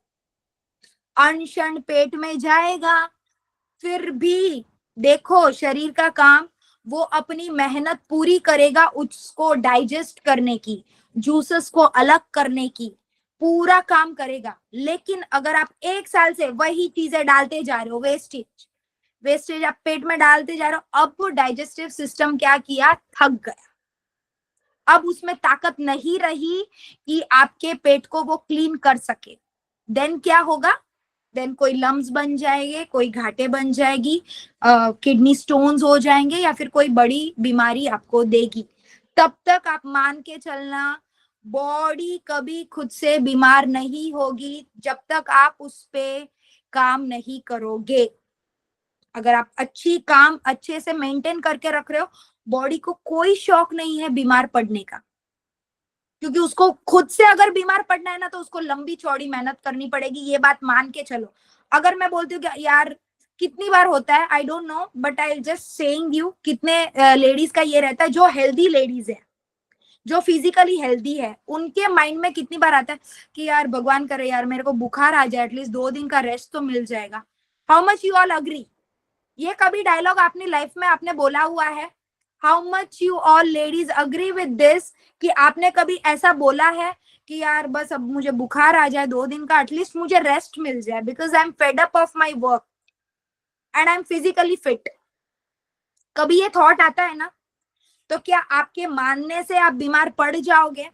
अनशन पेट में जाएगा, फिर भी देखो शरीर का काम, वो अपनी मेहनत पूरी करेगा उसको डाइजेस्ट करने की, जूसेस को अलग करने की, पूरा काम करेगा। लेकिन अगर आप 1 साल से वही चीजें डालते जा रहे हो, वेस्टेज वेस्टेज आप पेट में डालते जा रहे हो, अब वो डाइजेस्टिव सिस्टम क्या किया? थक गया। अब उसमें ताकत नहीं रही कि आपके पेट को वो क्लीन कर सके। देन क्या होगा? देन कोई लम्स बन जाएंगे, कोई घाटे बन जाएगी, किडनी स्टोन्स हो जाएंगे, या फिर कोई बड़ी बीमारी आपको देगी। तब तक आप मान के चलना, बॉडी कभी खुद से बीमार नहीं होगी जब तक आप उस पे काम नहीं करोगे। अगर आप अच्छी काम अच्छे से मेंटेन करके रख रहे हो, बॉडी को कोई शौक नहीं है बीमार पड़ने का, क्योंकि उसको खुद से अगर बीमार पड़ना है ना तो उसको लंबी चौड़ी मेहनत करनी पड़ेगी। ये बात मान के चलो। अगर मैं बोलती हूँ कि यार कितनी बार होता है, I don't know, but I just saying you, कितने लेडीज का ये रहता है, जो हेल्दी लेडीज है, जो फिजिकली हेल्दी है, उनके माइंड में कितनी बार आता है कि यार भगवान करे यार मेरे को बुखार आ जाए, एटलीस्ट 2 दिन का रेस्ट तो मिल जाएगा। How much you all agree? ये कभी डायलॉग अपनी लाइफ में आपने बोला हुआ है? How much you all ladies agree with this कि आपने कभी ऐसा बोला है कि यार बस अब मुझे बुखार आ जाए 2 दिन का, एटलीस्ट मुझे रेस्ट मिल जाए, because I am fed up of my work and I am physically fit. कभी ये थॉट आता है ना? तो क्या आपके मानने से आप बीमार पड़ जाओगे?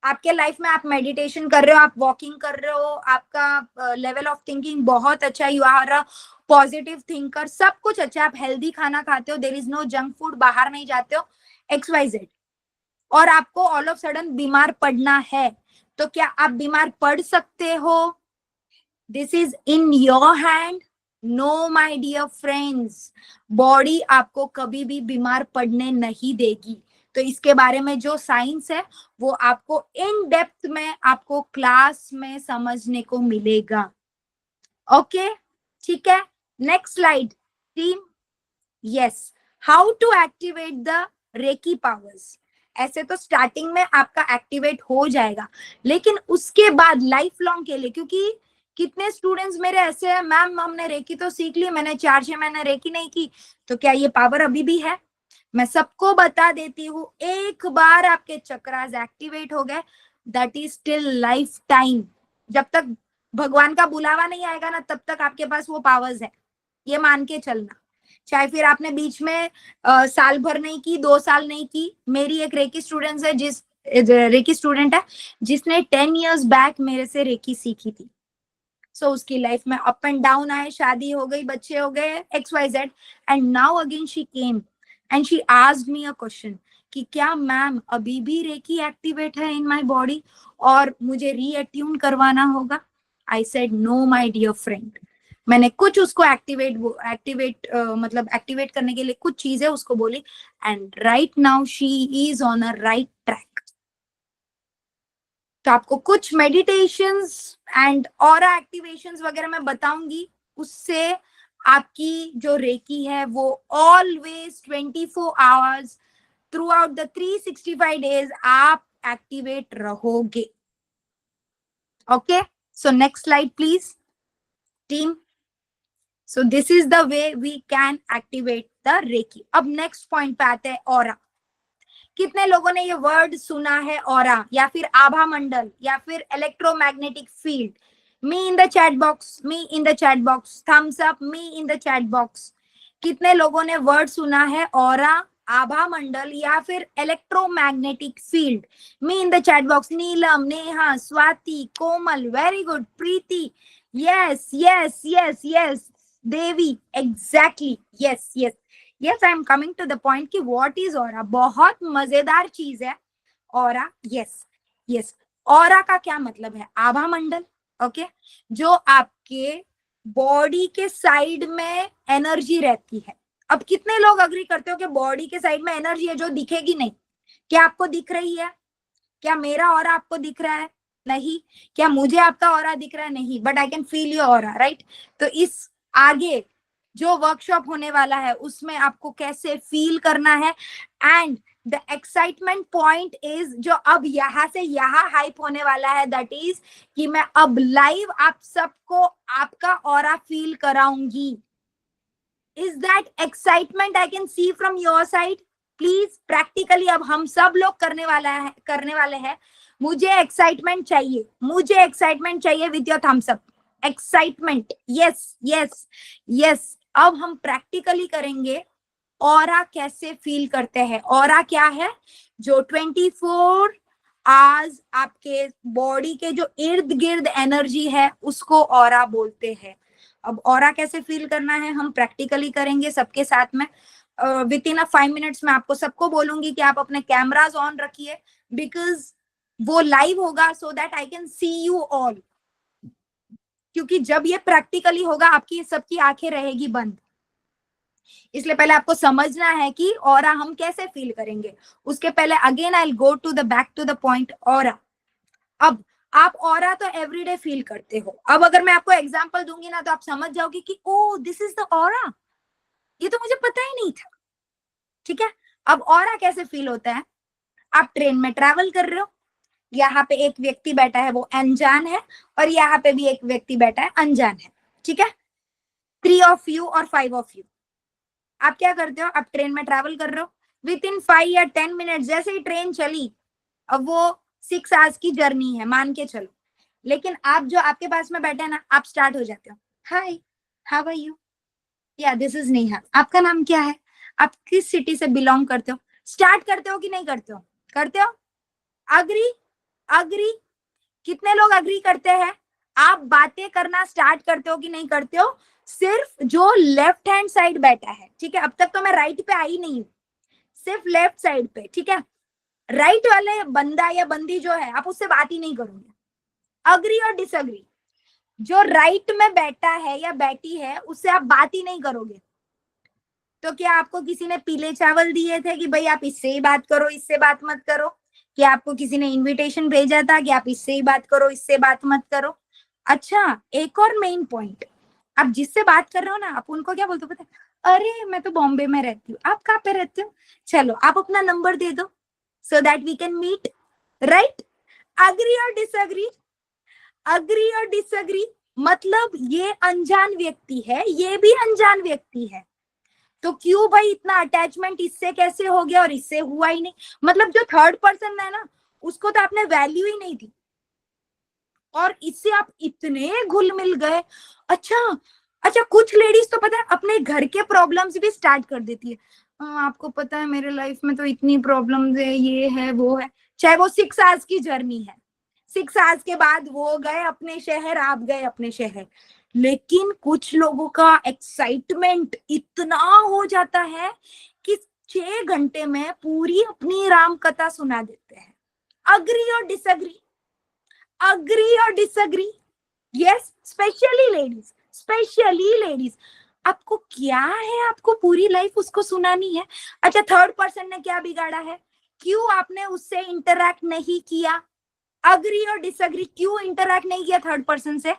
आपके लाइफ में आप मेडिटेशन कर रहे हो, आप वॉकिंग कर रहे हो, आपका लेवल ऑफ थिंकिंग बहुत अच्छा, you are a positive thinker, सब कुछ अच्छा, आप हेल्दी खाना खाते हो, there is no junk food, बाहर नहीं जाते हो, XYZ, और आपको ऑल ऑफ सडन बीमार पड़ना है, तो क्या आप बीमार पड़ सकते हो? This is in your hand? No my dear friends, body आपको कभी भी बीमार पड़ने नहीं देगी। तो इसके बारे में जो साइंस है वो आपको इन डेप्थ में आपको क्लास में समझने को मिलेगा। ओके, ठीक है। Next slide team. Yes, how to activate the reiki powers. ऐसे तो स्टार्टिंग में आपका एक्टिवेट हो जाएगा, लेकिन उसके बाद लाइफ लॉन्ग के लिए, क्योंकि कितने स्टूडेंट्स मेरे ऐसे हैं, मैम हमने रेकी तो सीख ली, मैंने 4-6 महीने रेकी नहीं की, तो क्या ये पावर अभी भी है? मैं सबको बता देती हूँ, एक बार आपके चक्रास एक्टिवेट हो गए, that is still life time. जब तक भगवान का बुलावा नहीं आएगा ना, तब तक आपके पास वो पावर्स है, ये मान के चलना। चाहे फिर आपने बीच में साल भर नहीं की, 2 साल नहीं की। मेरी एक रेकी स्टूडेंट है जिसने 10 इयर्स बैक मेरे से रेकी सीखी थी। सो उसकी लाइफ में अप एंड डाउन आए, शादी हो गई, बच्चे हो गए, XYZ, and now again she came and she asked me a question कि क्या मैम अभी भी रेकी एक्टिवेट है इन माय बॉडी और मुझे रीअट्यून करवाना होगा? I said no my dear friend. मैंने कुछ उसको एक्टिवेट करने के लिए कुछ चीजें उसको बोली, and right now she is on a right track. तो आपको कुछ मेडिटेशंस एंड ऑरा एक्टिवेशंस वगैरह मैं बताऊंगी, उससे आपकी जो रेकी है वो always 24 hours throughout the 365 days आप एक्टिवेट रहोगे। Okay, so next slide please team. So this is the way we can activate the reiki. अब नेक्स्ट पॉइंट पे आते हैं, ऑरा। कितने लोगों ने ये वर्ड सुना है, ऑरा या फिर आभा मंडल या फिर electromagnetic field? Me in the chat box, me in the chat box, thumbs up, me in the chat box. कितने लोगों ने वर्ड सुना है, ऑरा, आभा मंडल या फिर electromagnetic field? Me in the chat box. Neelam, Neha, Swati, Komal, very good. Preeti, yes yes yes yes. Devi, exactly, yes yes yes. I am coming to the point कि what is aura. बहुत मजेदार चीज है ऑरा। यस यस, ऑरा का क्या मतलब है? आभा मंडल, ओके, जो आपके बॉडी के साइड में एनर्जी रहती है। अब कितने लोग अग्री करते हो कि बॉडी के साइड में एनर्जी है जो दिखेगी नहीं? क्या आपको दिख रही है? क्या मेरा ऑरा आपको दिख रहा है? नहीं। क्या मुझे आपका ऑरा दिख रहा है? नहीं, but I can feel your aura, right? तो इस आगे जो वर्कशॉप होने वाला है उसमें आपको कैसे फील करना है, and the excitement point is जो अब यहां से यहां हाइप होने वाला है, दैट इज कि मैं अब लाइव आप सबको आपका ऑरा फील कराऊंगी। Is that excitement I can see from your side? Please practically अब हम सब लोग करने वाले हैं। मुझे एक्साइटमेंट चाहिए, मुझे एक्साइटमेंट चाहिए with your thumbs up. Excitement, yes yes yes. अब हम प्रैक्टिकली करेंगे ऑरा कैसे फील करते हैं। ऑरा क्या है? जो 24 आवर्स आपके बॉडी के जो इर्द गिर्द एनर्जी है उसको ऑरा बोलते हैं। अब ऑरा कैसे फील करना है हम प्रैक्टिकली करेंगे सबके साथ में। विद इन 5 मिनट्स में आपको सबको बोलूंगी कि आप अपने कैमराज ऑन रखिए, बिकॉज वो लाइव होगा, so that I can C you all. क्योंकि जब ये प्रैक्टिकली होगा आपकी सबकी आंखें रहेगी बंद, इसलिए पहले आपको समझना है कि ऑरा हम कैसे फील करेंगे। उसके पहले again I will go to the back to the point, aura. अब आप ऑरा तो एवरीडे फील करते हो। अब अगर मैं आपको एग्जांपल दूंगी ना तो आप समझ जाओगे कि ओ दिस इज द ऑरा, ये तो मुझे पता ही नहीं था। ठीक है, अब ऑरा कैसे फील होता है? आप ट्रेन में ट्रैवल कर रहे हो, यहाँ पे एक व्यक्ति बैठा है वो अनजान है, और यहाँ पे भी एक व्यक्ति बैठा है अनजान है। ठीक है, 3 ऑफ यू और 5 ऑफ यू। आप क्या करते हो? आप ट्रेन में ट्रैवल कर रहे हो, विद इन 5 या 10 मिनट जैसे ही ट्रेन चली, अब वो 6 आवर्स की जर्नी है मान के चलो, लेकिन आप जो आपके पास में बैठे हैं ना, आप स्टार्ट हो जाते हो, हाय हाउ आर यू, या दिस इज नेहा, आपका नाम क्या है, आप किस सिटी से बिलोंग करते हो? स्टार्ट करते हो कि नहीं करते हो? करते हो? अग्री? अग्री? कितने लोग अग्री करते हैं? आप बातें करना स्टार्ट करते हो कि नहीं करते हो? सिर्फ जो लेफ्ट हैंड साइड बैठा है, ठीक है, अब तक तो मैं राइट पे आई नहीं हूं, सिर्फ लेफ्ट साइड पे, ठीक है, राइट वाले बंदा या बंदी जो है आप उससे बात ही नहीं करोगे। अग्री और डिसअग्री, जो राइट में बैठा है या बैठी है उससे आप बात ही नहीं करोगे। तो क्या आपको किसी ने पीले चावल दिए थे कि भाई आप इससे ही बात करो, इससे बात मत करो? क्या आपको किसी ने इनविटेशन भेजा था कि आप इससे ही बात करो, इससे बात मत करो? अच्छा, एक और मेन पॉइंट, आप जिससे बात कर रहे हो ना, आप उनको क्या बोलते हो पता है? अरे मैं तो बॉम्बे में रहती हूँ, आप कहाँ पे रहते हो? चलो आप अपना नंबर दे दो so that we can meet, right? Agree और डिसअग्री, अग्री और डिसअग्री, मतलब ये अनजान व्यक्ति है, ये भी अनजान व्यक्ति है, तो क्यों भाई इतना अटैचमेंट इससे कैसे हो गया और इससे हुआ ही नहीं? मतलब जो थर्ड पर्सन है ना, उसको तो आपने वैल्यू ही नहीं दी और इससे आप इतने घुल मिल गए। अच्छा, अच्छा, कुछ लेडीज तो पता है अपने घर के प्रॉब्लम्स भी स्टार्ट कर देती है। आपको पता है मेरे लाइफ में तो इतनी प्रॉब्लम्स है, ये है वो है, चाहे वो 6 आवर्स की जर्नी है, 6 आवर्स के बाद वो गए अपने शहर, आप गए अपने शहर, लेकिन कुछ लोगों का एक्साइटमेंट इतना हो जाता है कि 6 घंटे में पूरी अपनी राम कथा सुना देते हैं। अग्री और डिसअग्री, अग्री और disagree, yes, specially ladies, specially ladies, आपको क्या है, आपको पूरी लाइफ उसको सुनानी है? अच्छा, थर्ड पर्सन ने क्या बिगाड़ा है? क्यों आपने उससे इंटरैक्ट नहीं किया? अग्री और डिसअग्री, क्यों इंटरैक्ट नहीं किया थर्ड पर्सन से?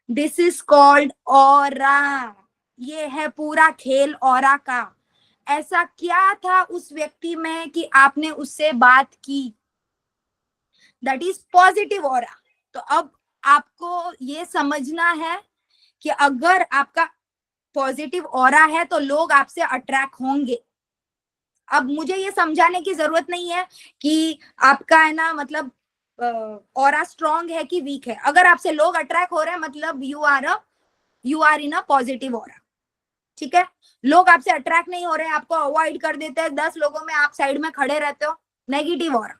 दिस इज कॉल्ड ऑरा, ये है पूरा खेल ऑरा का। ऐसा क्या था उस व्यक्ति में कि आपने उससे बात की? That is positive aura. तो अब आपको ये समझना है कि अगर आपका पॉजिटिव ऑरा है तो लोग आपसे अट्रैक्ट होंगे। अब मुझे ये समझाने की जरूरत नहीं है कि आपका है ना मतलब ऑरा स्ट्रॉन्ग है कि वीक है। अगर आपसे लोग अट्रैक्ट हो रहे हैं मतलब you are in a positive aura, ठीक है? लोग आपसे अट्रैक्ट नहीं हो रहे हैं, आपको अवॉइड कर देते हैं, 10 लोगों में आप साइड में खड़े रहते हो, नेगेटिव ऑरा।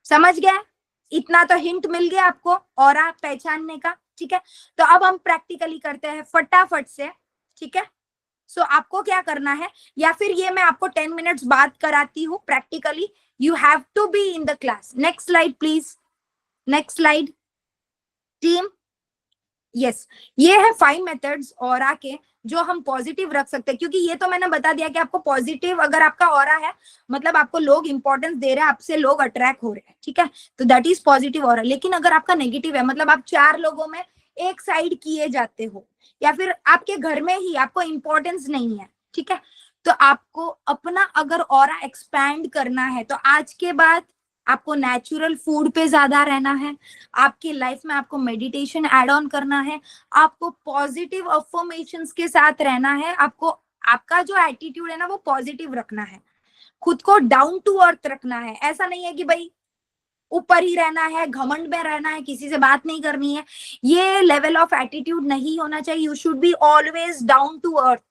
समझ गया? इतना तो हिंट मिल गया आपको ऑरा पहचानने का, ठीक है? तो अब हम प्रैक्टिकली करते हैं फटाफट से, ठीक है? सो आपको क्या करना है, या फिर ये मैं आपको 10 मिनट्स बाद कराती हूँ practically, you have to be in the class. Next slide please, next slide team. Yes, ये है 5 मेथड्स ऑरा के जो हम पॉजिटिव रख सकते हैं, क्योंकि ये तो मैंने बता दिया कि आपको पॉजिटिव अगर आपका ऑरा है मतलब आपको लोग इंपॉर्टेंस दे रहे हैं, आपसे लोग अट्रैक्ट हो रहे हैं, ठीक है? तो दैट इज पॉजिटिव ऑरा। लेकिन अगर आपका नेगेटिव है मतलब आप 4 लोगों में एक साइड किए जाते हो, या फिर आपके घर में ही आपको इंपॉर्टेंस नहीं है, ठीक है? तो आपको अपना अगर ऑरा एक्सपैंड करना है तो आज के बाद आपको नेचुरल फूड पे ज्यादा रहना है, आपकी लाइफ में आपको मेडिटेशन ऐड ऑन करना है, आपको पॉजिटिव अफर्मेशंस के साथ रहना है, आपको आपका जो एटीट्यूड है ना वो पॉजिटिव रखना है, खुद को डाउन टू अर्थ रखना है। ऐसा नहीं है कि भाई ऊपर ही रहना है, घमंड में रहना है, किसी से बात नहीं करनी है, ये लेवल ऑफ एटीट्यूड नहीं होना चाहिए। You should be always down to earth,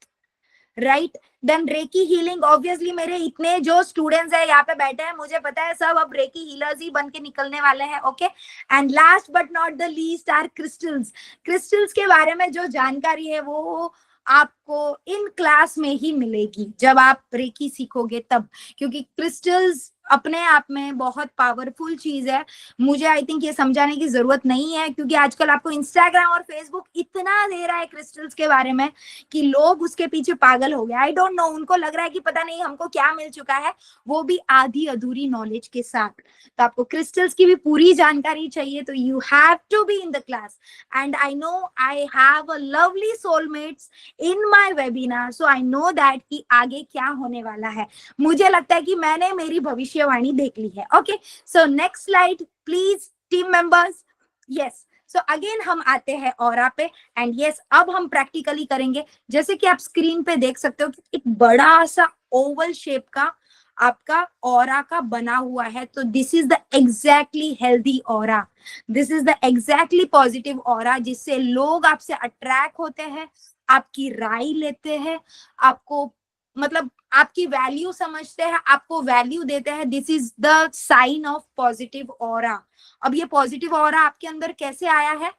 right? Then reiki healing, obviously मेरे इतने जो स्टूडेंट्स है यहाँ पे बैठे हैं मुझे पता है सब अब रेकी हीलर्स ही बन के निकलने वाले हैं, okay? And last but not the least are crystals. Crystals के बारे में जो जानकारी है वो आपको इन क्लास में ही मिलेगी जब आप रेकी सीखोगे तब, क्योंकि क्रिस्टल्स अपने आप में बहुत पावरफुल चीज है। मुझे आई थिंक ये समझाने की जरूरत नहीं है, क्योंकि आजकल आपको इंस्टाग्राम और फेसबुक इतना दे रहा है क्रिस्टल्स के बारे में कि लोग उसके पीछे पागल हो गए। आई डोंट नो, उनको लग रहा है कि पता नहीं हमको क्या मिल चुका है, वो भी आधी अधूरी नॉलेज के साथ। तो आपको क्रिस्टल्स की भी पूरी जानकारी चाहिए तो you have to be in the class. And I know I have a lovely soulmates in my webinar, so I know that कि आगे क्या होने वाला है। मुझे लगता है कि मैंने मेरी भविष्यवाणी देख ली है, okay? So next slide please team members. Yes, so again हम आते हैं ऑरा पे, एंड यस अब हम प्रैक्टिकली करेंगे। जैसे कि आप स्क्रीन पे देख सकते हो कि एक बड़ा सा ओवल शेप का आपका ऑरा का बना हुआ है, तो this is the exactly healthy aura, this is the exactly positive aura जिससे लोग आपसे अट्रैक्ट होते हैं, आपकी राय लेते हैं, आपको मतलब आपकी वैल्यू समझते हैं, आपको वैल्यू देते हैं। This is the sign of positive aura. अब ये पॉजिटिव ऑरा आपके अंदर कैसे आया है?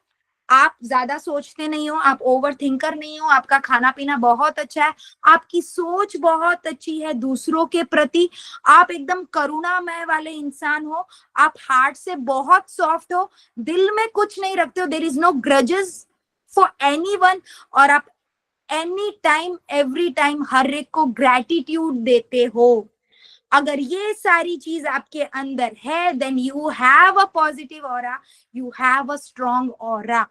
आप ज्यादा सोचते नहीं हो, आप ओवर थिंकर नहीं हो, आपका खाना पीना बहुत अच्छा है, आपकी सोच बहुत अच्छी है दूसरों के प्रति, आप एकदम करुणामय वाले इंसान हो, आप हार्ट से बहुत सॉफ्ट हो, दिल में कुछ नहीं रखते हो, there is no grudges for anyone, और आप एनी टाइम एवरी टाइम हर एक को ग्रेटिट्यूड देते हो। अगर ये सारी चीज आपके अंदर है, then you have a positive aura, you have a strong aura.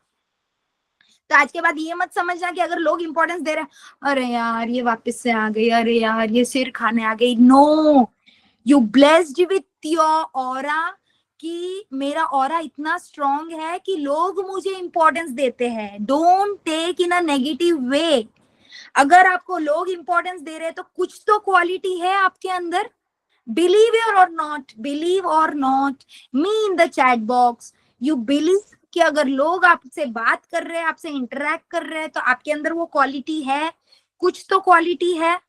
तो आज के बाद ये मत समझना कि अगर लोग इंपॉर्टेंस दे रहे हैं, अरे यार ये वापस से आ गई, अरे यार ये सिर खाने आ गई। No, you blessed with your aura, कि मेरा ऑरा इतना स्ट्रॉन्ग है कि लोग मुझे इंपॉर्टेंस देते हैं। Don't take in a negative way. अगर आपको लोग इंपॉर्टेंस दे रहे हैं तो कुछ तो क्वालिटी है आपके अंदर। बिलीव इट और नॉट, बिलीव और not, me in the chat box, you believe कि अगर लोग आपसे बात कर रहे हैं, आपसे इंटरेक्ट कर रहे हैं, तो आपके अंदर वो क्वालिटी है, कुछ तो क्वालिटी है,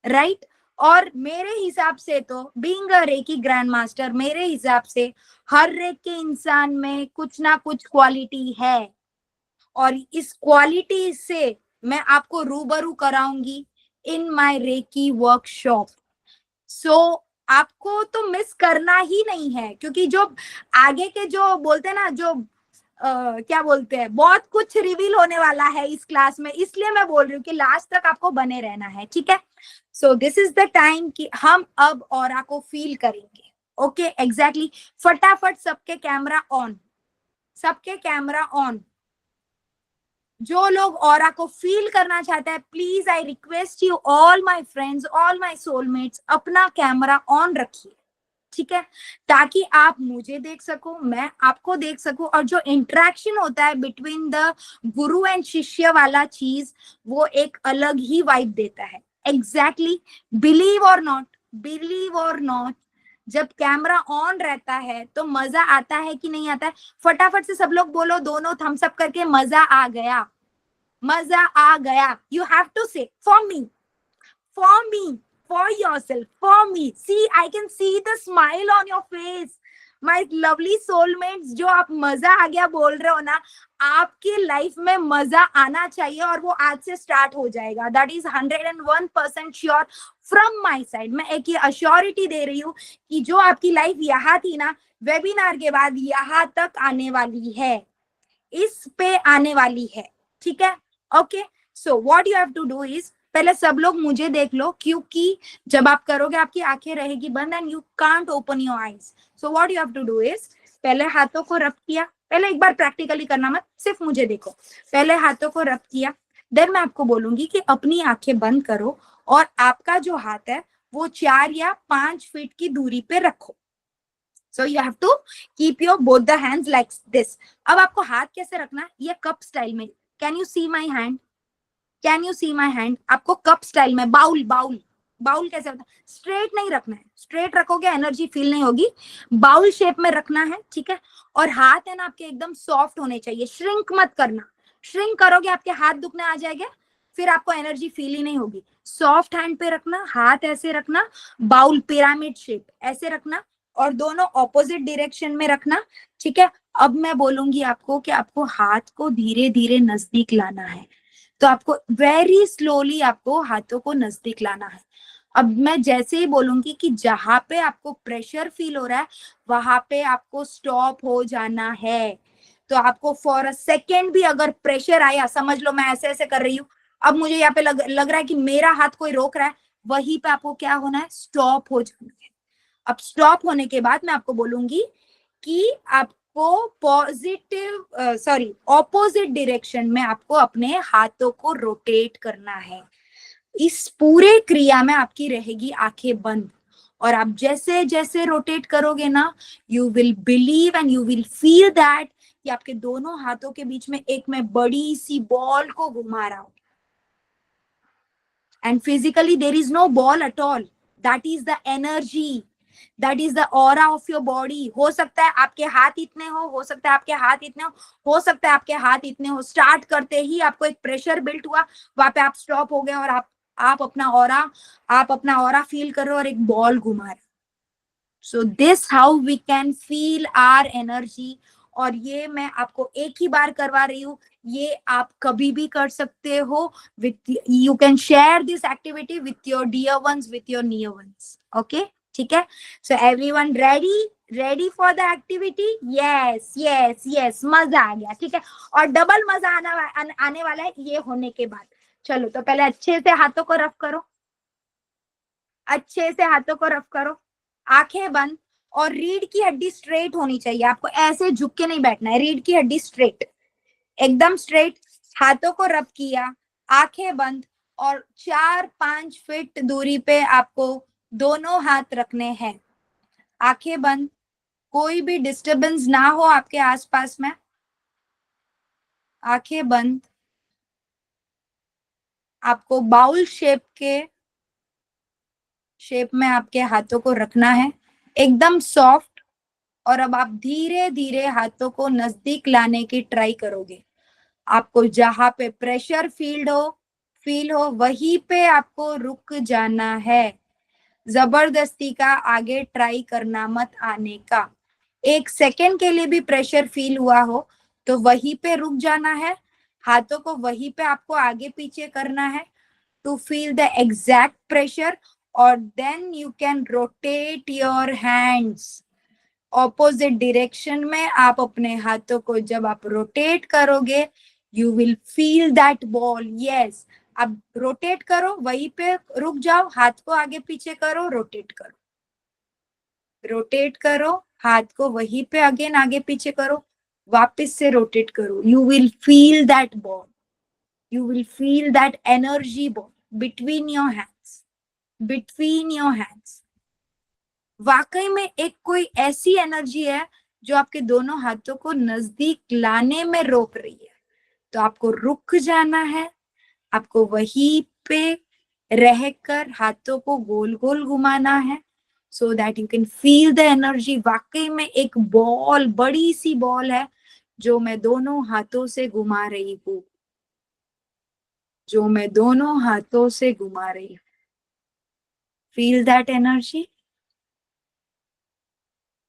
राइट? और मेरे हिसाब से तो being a reiki grand master, मेरे हिसाब से हर एक के इंसान में कुछ ना कुछ क्वालिटी है, और इस क्वालिटी से मैं आपको रूबरू कराऊंगी इन माय रेकी वर्कशॉप। सो आपको तो मिस करना ही नहीं है, क्योंकि जो आगे के जो बोलते हैं ना, जो क्या बोलते हैं, बहुत कुछ रिवील होने वाला है इस क्लास में, इसलिए मैं बोल रही हूँ कि लास्ट तक आपको बने रहना है, ठीक है? सो दिस इज द टाइम कि हम अब ऑरा को फील करेंगे। Okay, exactly. फटाफट सबके कैमरा ऑन, सबके कैमरा ऑन। जो लोग ऑरा को फील करना चाहते हैं, please I request you all my friends, all my soulmates, अपना कैमरा ऑन रखिए, ठीक है? ताकि आप मुझे देख सको, मैं आपको देख सकूं, और जो इंटरेक्शन होता है बिटवीन द गुरु एंड शिष्य वाला चीज, वो एक अलग ही वाइब देता है। एग्जैक्टली, बिलीव और नॉट, बिलीव और नॉट, जब कैमरा ऑन रहता है तो मजा आता है कि नहीं आता है? फटाफट से सब लोग बोलो, दोनों थम्स अप करके, मजा आ गया, मजा आ गया। यू हैव टू से for me, for yourself, for me. See, I can see the smile on your face. My lovely soulmates, जो आप मजा आ गया बोल रहे हो ना, आपकी लाइफ में मजा आना चाहिए, और वो आज से स्टार्ट हो जाएगा। That is 101% sure from my side. मैं एक ये अश्योरिटी दे रही हूँ कि जो आपकी लाइफ यहाँ थी ना, वेबिनार के बाद यहाँ तक आने वाली है, इस पे आने वाली है, ठीक है? Okay, so what you have to do is, पहले सब लोग मुझे देख लो, क्योंकि जब आप करोगे आपकी आंखें रहेगी बंद and you can't open your eyes. So what you have to do is, पहले हाथों को रब किया, पहले एक बार प्रैक्टिकली करना मत, सिर्फ मुझे देखो। पहले हाथों को रब किया, देन मैं आपको बोलूंगी कि अपनी आंखें बंद करो, और आपका जो हाथ है वो 4 या 5 फीट की दूरी पे रखो। So you have to keep your both the hands like this. अब आपको हाथ कैसे रखना है? ये कप स्टाइल में। Can you see my hand? Can you see my hand? आपको कप स्टाइल में, बाउल बाउल बाउल कैसे होता है? स्ट्रेट नहीं रखना है, स्ट्रेट रखोगे एनर्जी फील नहीं होगी, बाउल शेप में रखना है, ठीक है? और हाथ है ना आपके एकदम सॉफ्ट होने चाहिए, श्रिंक मत करना। श्रिंक करोगे आपके हाथ दुखने आ जाएंगे, फिर आपको एनर्जी फील ही नहीं होगी। सॉफ्ट हैंड पे रखना, हाथ ऐसे रखना, बाउल पिरामिड शेप ऐसे रखना, और दोनों ऑपोजिट डायरेक्शन में रखना, ठीक है? अब मैं बोलूंगी आपको कि आपको हाथ को धीरे धीरे नजदीक लाना है, तो आपको वेरी स्लोली आपको हाथों को नजदीक लाना है। अब मैं जैसे ही बोलूंगी कि जहां पे आपको प्रेशर फील हो रहा है, वहां पे आपको स्टॉप हो जाना है। तो आपको फॉर अ सेकेंड भी अगर प्रेशर आया, समझ लो मैं ऐसे ऐसे कर रही हूँ, अब मुझे यहाँ पे लग रहा है कि मेरा हाथ कोई रोक रहा है, वहीं पे आपको क्या होना है? स्टॉप हो जाना है। अब स्टॉप होने के बाद मैं आपको बोलूंगी कि आपको पॉजिटिव सॉरी ऑपोजिट डायरेक्शन में आपको अपने हाथों को रोटेट करना है। इस पूरे क्रिया में आपकी रहेगी आंखें बंद, और आप जैसे जैसे रोटेट करोगे ना, you will believe and you will feel that कि आपके दोनों हाथों के बीच में एक मैं बड़ी सी बॉल को घुमा रहा हूं, and physically there is no ball at all, that is the energy, that is the aura of your body. हो सकता है आपके हाथ इतने हो सकता है आपके हाथ इतने हो सकता है आपके हाथ इतने हो। स्टार्ट करते ही आपको एक प्रेशर बिल्ट हुआ, वहां पे आप स्टॉप हो गए, और आप अपना ऑरा फील कर रहे हो, और एक बॉल घुमा रहे हो। So this how we can feel our energy और ये मैं आपको एक ही बार करवा रही हूँ, ये आप कभी भी कर सकते हो. With you can share this activity with your dear ones, with your near ones. Okay, ठीक है. So everyone ready for the activity? Yes yes yes, मजा आ गया. ठीक है, और डबल मजा आने वाला है ये होने के बाद. चलो, तो पहले अच्छे से हाथों को रफ करो, अच्छे से हाथों को रफ करो, आंखें बंद. और रीढ़ की हड्डी स्ट्रेट होनी चाहिए, आपको ऐसे झुक के नहीं बैठना है. रीढ़ की हड्डी स्ट्रेट, एकदम स्ट्रेट. हाथों को रब किया, आंखें बंद, और 4-5 फीट दूरी पे आपको दोनों हाथ रखने हैं. आंखें बंद, कोई भी डिस्टरबेंस ना हो आपके आसपास में. आंखें बंद. आपको बाउल शेप में आपके हाथों को रखना है, एकदम सॉफ्ट. और अब आप धीरे धीरे हाथों को नजदीक लाने की ट्राई करोगे. आपको जहां पे प्रेशर फील हो वहीं पे आपको रुक जाना है. जबरदस्ती का आगे ट्राई करना मत आने का. 1 सेकेंड के लिए भी प्रेशर फील हुआ हो तो वहीं पे रुक जाना है. हाथों को वहीं पे आपको आगे पीछे करना है to feel the exact pressure. और then you can rotate your hands opposite direction में. आप अपने हाथों को जब आप रोटेट करोगे, you will feel that ball. Yes, अब रोटेट करो, वहीं पे रुक जाओ, हाथ को आगे पीछे करो, रोटेट करो, रोटेट करो, हाथ को वहीं पे अगेन आगे पीछे करो, वापस से रोटेट करो. You will feel that ball, you will feel that energy ball between your hands, between your hands. वाकई में एक कोई ऐसी एनर्जी है जो आपके दोनों हाथों को नजदीक लाने में रोक रही है. तो आपको रुक जाना है, आपको वहीं पे रहकर हाथों को गोल गोल घुमाना है, so that you can feel the energy. वाकई में एक बॉल, बड़ी सी बॉल है जो मैं दोनों हाथों से घुमा रही हूँ, जो मैं दोनों हाथों से घुमा रही हूँ. Feel that energy,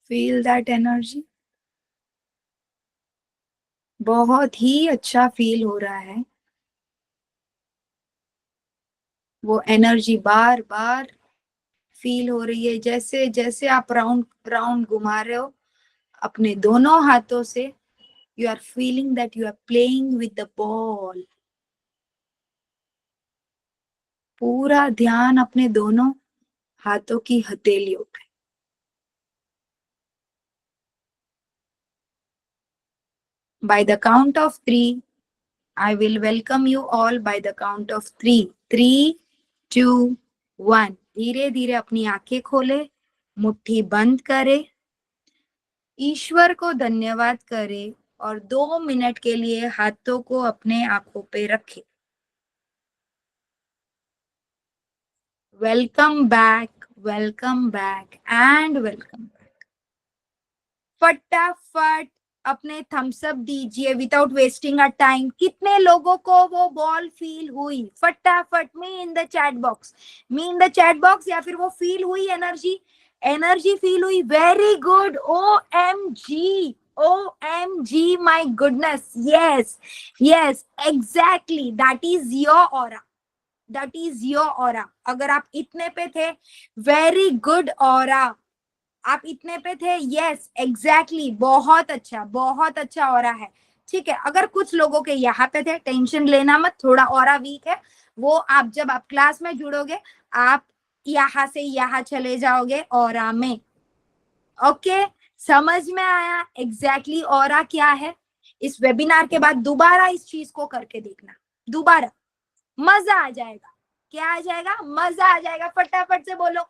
feel that energy. बहुत ही अच्छा फील हो रहा है. वो एनर्जी बार बार फील हो रही है. जैसे जैसे आप राउंड राउंड घुमा रहे हो अपने दोनों हाथों से, you are feeling that you are playing with the ball. पूरा ध्यान अपने दोनों हाथों की हथेलियों पे. By the count of 3 I will welcome you all by the count of 3. 3, 2, 1. धीरे धीरे अपनी आंखें खोले, मुट्ठी बंद करे, ईश्वर को धन्यवाद करे और 2 मिनट के लिए हाथों को अपने आंखों पे रखे. Welcome back and welcome back. फटाफट अपने थम्स अप दीजिए विदाउट वेस्टिंग अ टाइम. कितने लोगों को वो बॉल फील हुई? फटाफट me in the chat box, me in the chat box. या फिर वो फील हुई एनर्जी, एनर्जी फील हुई. Very good. OMG, my goodness. Yes yes, exactly, that is your aura, that is your aura. अगर आप इतने पे थे, वेरी गुड ऑरा. आप इतने पे थे, यस एग्जैक्टली, बहुत अच्छा, बहुत अच्छा ऑरा है. ठीक है, अगर कुछ लोगों के यहाँ पे थे, टेंशन लेना मत, थोड़ा ऑरा वीक है. वो आप जब आप क्लास में जुड़ोगे, आप यहाँ से यहाँ चले जाओगे ऑरा में. ओके, समझ में आया एग्जैक्टली ऑरा क्या है? इस वेबिनार के बाद दोबारा इस चीज को करके देखना, दोबारा, मजा आ जाएगा. क्या आ जाएगा? मजा आ जाएगा. फटाफट से बोलो,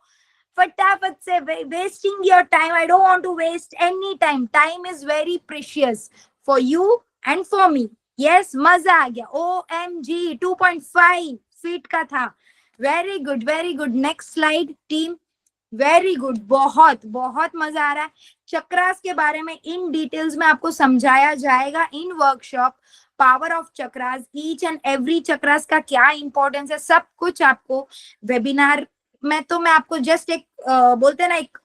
फटाफट से. Wasting your time, I don't want to waste any time. Time is very precious for you and for me. Yes, मजा आ गया. OMG, 2.5 फीट का था. Very good, very good. Next slide team. Very good, बहुत बहुत मजा आ रहा है. चक्रास के बारे में इन डिटेल्स में आपको समझाया जाएगा इन workshop. Power of chakras, each and every chakras का क्या इंपॉर्टेंस है, सब कुछ आपको वेबिनार में. तो मैं आपको जस्ट एक बोलते हैं ना, एक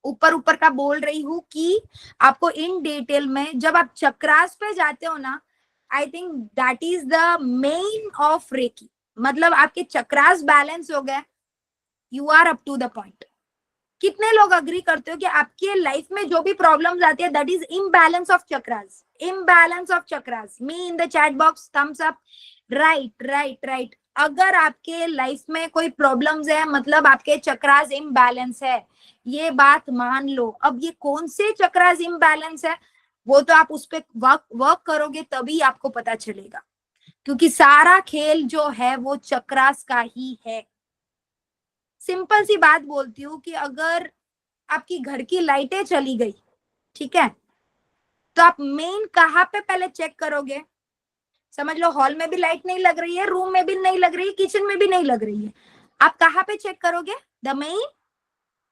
ऊपर ऊपर का बोल रही हूँ कि आपको इन डिटेल में जब आप चक्रास पे जाते हो ना, I think that is the main of reiki. मतलब आपके चक्रास बैलेंस हो गए, you are up to the point. कितने लोग अग्री करते हो कि आपके लाइफ में जो भी प्रॉब्लम्स आती है that is imbalance of chakras, imbalance of chakras. Me in the chat box thumbs up. Right right right. अगर आपके लाइफ में कोई प्रॉब्लम्स है मतलब आपके चक्रास इम्बैलेंस है, ये बात मान लो। अब ये कौन से चक्रास इम्बैलेंस है वो तो आप उस पर वर्क करोगे तभी आपको पता चलेगा, क्योंकि सारा खेल जो है वो चक्रास का ही है। सिंपल सी बात बोलती हूँ कि अगर आपकी घर की लाइटें चली गई, ठीक है, तो आप मेन कहाँ पे पहले चेक करोगे? समझ लो हॉल में भी लाइट नहीं लग रही है, रूम में भी नहीं लग रही है, किचन में भी नहीं लग रही है, आप कहाँ पे चेक करोगे? The main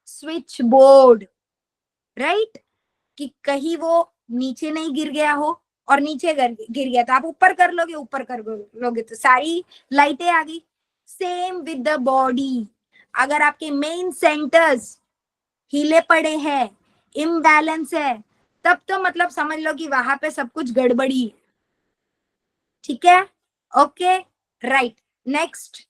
switch board, right? कि कहीं वो नीचे नहीं गिर गया हो, और नीचे गिर गया तो आप ऊपर कर लोगे, ऊपर कर लोगे तो सारी लाइटें आ गई। Same with the body. अगर आपके मेन सेंटर्स हिले पड़े हैं, इम्बैलेंस है, तब तो मतलब समझ लो कि वहां पे सब कुछ गड़बड़ी है। ठीक है, okay, right. Next,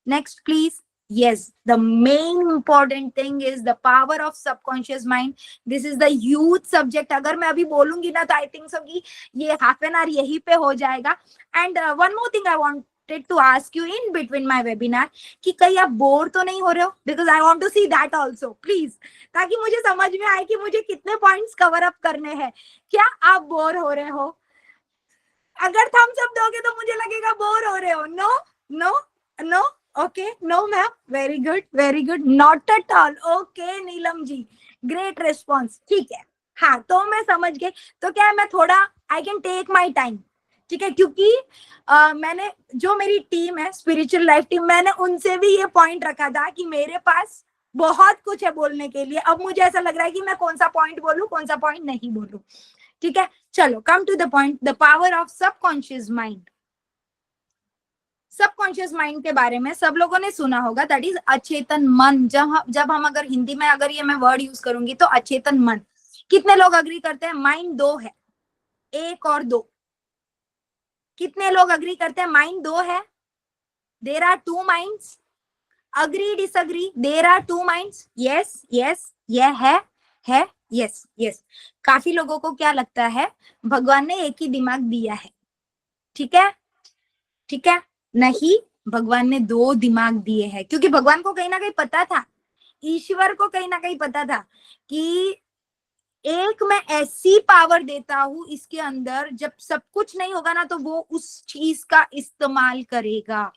next please. Yes, the main important thing is the power of subconscious mind. This is the huge subject. अगर मैं अभी बोलूंगी ना तो आई थिंक सो कि ये हाफ एन आवर यहीं पे हो जाएगा। And one more thing I wanted to ask you in between my webinar कि कहीं आप बोर तो नहीं हो रहे हो? Because I want to see that also please, ताकि मुझे समझ में आए कि मुझे कितने पॉइंट्स कवर अप करने हैं। क्या आप बोर हो रहे हो? अगर थम्स अप दोगे तो मुझे लगेगा बोर हो रहे हो। No no no, okay, no ma'am, very good very good, not at all. Okay Neelam ji, great response, ठीक है। हाँ, तो मैं समझ गई। तो क्या है, मैं थोड़ा I can take my time, ठीक है, क्योंकि मैंने जो मेरी टीम है स्पिरिचुअल लाइफ टीम, मैंने उनसे भी ये पॉइंट रखा था कि मेरे पास बहुत कुछ है बोलने के लिए। अब मुझे ऐसा लग रहा है कि मैं कौन सा पॉइंट बोलूं, कौन सा पॉइंट नहीं बोलूं। ठीक है, चलो, come to the point. The power of subconscious mind. Subconscious mind के बारे में सब लोगों ने सुना होगा, दैट इज अचेतन मन। जब हम अगर हिंदी में अगर ये मैं वर्ड यूज करूंगी तो अचेतन मन। कितने लोग अग्री करते हैं माइंड दो है? एक और दो। कितने लोग अग्री करते हैं माइंड दो है? There are two minds. Agree disagree? There are two minds. Yes yes, ये है, यस यस। काफी लोगों को क्या लगता है भगवान ने एक ही दिमाग दिया है। ठीक है, ठीक है, नहीं, भगवान ने दो दिमाग दिए हैं, क्योंकि भगवान को कहीं ना कहीं पता था, ईश्वर को कहीं ना कहीं पता था कि एक मैं ऐसी पावर देता हूं इसके अंदर, जब सब कुछ नहीं होगा ना तो वो उस चीज का इस्तेमाल करेगा,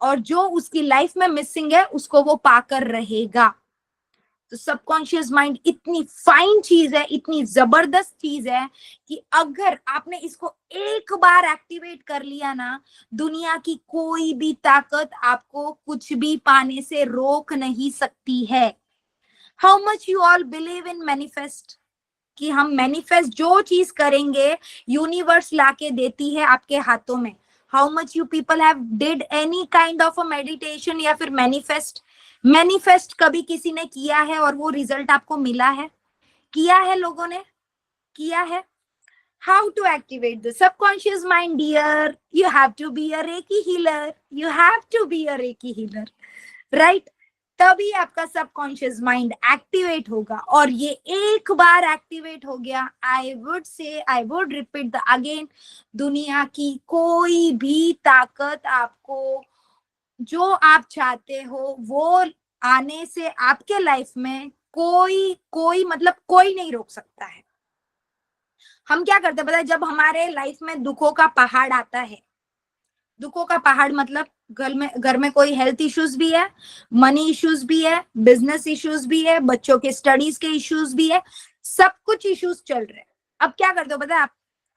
और जो उसकी लाइफ में मिसिंग है उसको वो पाकर रहेगा। तो सबकॉन्शियस माइंड इतनी फाइन चीज है, इतनी जबरदस्त चीज है कि अगर आपने इसको एक बार एक्टिवेट कर लिया ना, दुनिया की कोई भी ताकत आपको कुछ भी पाने से रोक नहीं सकती है। How much you all believe in manifest? कि हम मैनिफेस्ट जो चीज करेंगे यूनिवर्स लाके देती है आपके हाथों में। How much you people have did any kind of a meditation या फिर मैनिफेस्ट? मैनिफेस्ट कभी किसी ने किया है और वो रिजल्ट आपको मिला है? किया है, लोगों ने किया है। How to activate the subconscious mind dear? You have to be a reiki healer, you have to be a reiki healer, right? तभी आपका सबकॉन्शियस माइंड एक्टिवेट होगा, और ये एक बार एक्टिवेट हो गया, I would repeat the again, दुनिया की कोई भी ताकत आपको जो आप चाहते हो वो आने से आपके लाइफ में कोई कोई मतलब कोई नहीं रोक सकता है। हम क्या करते हैं पता है, जब हमारे लाइफ में दुखों का पहाड़ आता है, दुखों का पहाड़ मतलब घर में कोई हेल्थ इश्यूज भी है, मनी इश्यूज भी है, बिजनेस इश्यूज भी है, बच्चों के स्टडीज के इश्यूज भी है, सब कुछ इश्यूज चल रहे हैं। अब क्या करते हो पता है,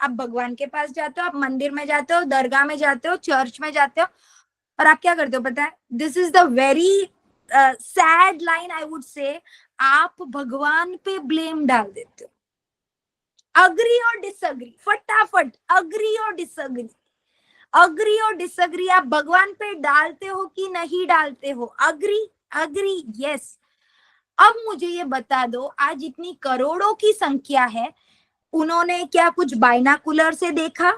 आप भगवान के पास जाते हो, आप मंदिर में जाते हो, दरगाह में जाते हो, चर्च में जाते हो, और आप क्या करते हो पता है, this is the very sad line I would say, आप भगवान पे ब्लेम डाल देते हो। अग्री और डिसअग्री, फटाफट अग्री और डिसअग्री, अग्री और डिसअग्री आप भगवान पे डालते हो कि नहीं डालते हो? Agree, agree, yes. अब मुझे ये बता दो, आज इतनी करोड़ों की संख्या है, उन्होंने क्या कुछ बाइनाकुलर से देखा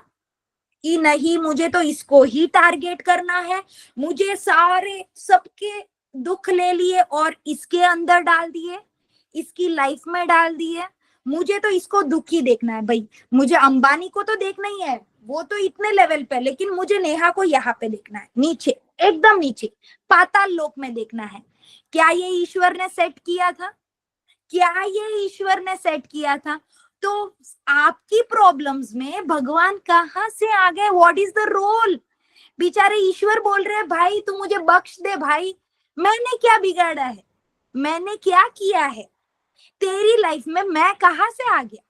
कि नहीं मुझे तो इसको ही टारगेट करना है, मुझे सारे सबके दुख ले लिए और इसके अंदर डाल दिए, इसकी लाइफ में डाल दिए, मुझे तो इसको दुख ही देखना है भाई, मुझे अंबानी को तो देखना ही है, वो तो इतने लेवल पे, लेकिन मुझे नेहा को यहाँ पे देखना है, नीचे, एकदम नीचे, पाताल लोक में देखना है। क्या ये ईश्वर ने सेट किया था? क्या ये ईश्वर ने सेट किया था? तो आपकी प्रॉब्लम्स में भगवान कहाँ से आ गए? What is the role? बेचारे ईश्वर बोल रहे हैं भाई तू मुझे बख्श दे भाई, मैंने क्या बिगाड़ा है, मैंने क्या किया है तेरी लाइफ में, मैं कहाँ से आ गया?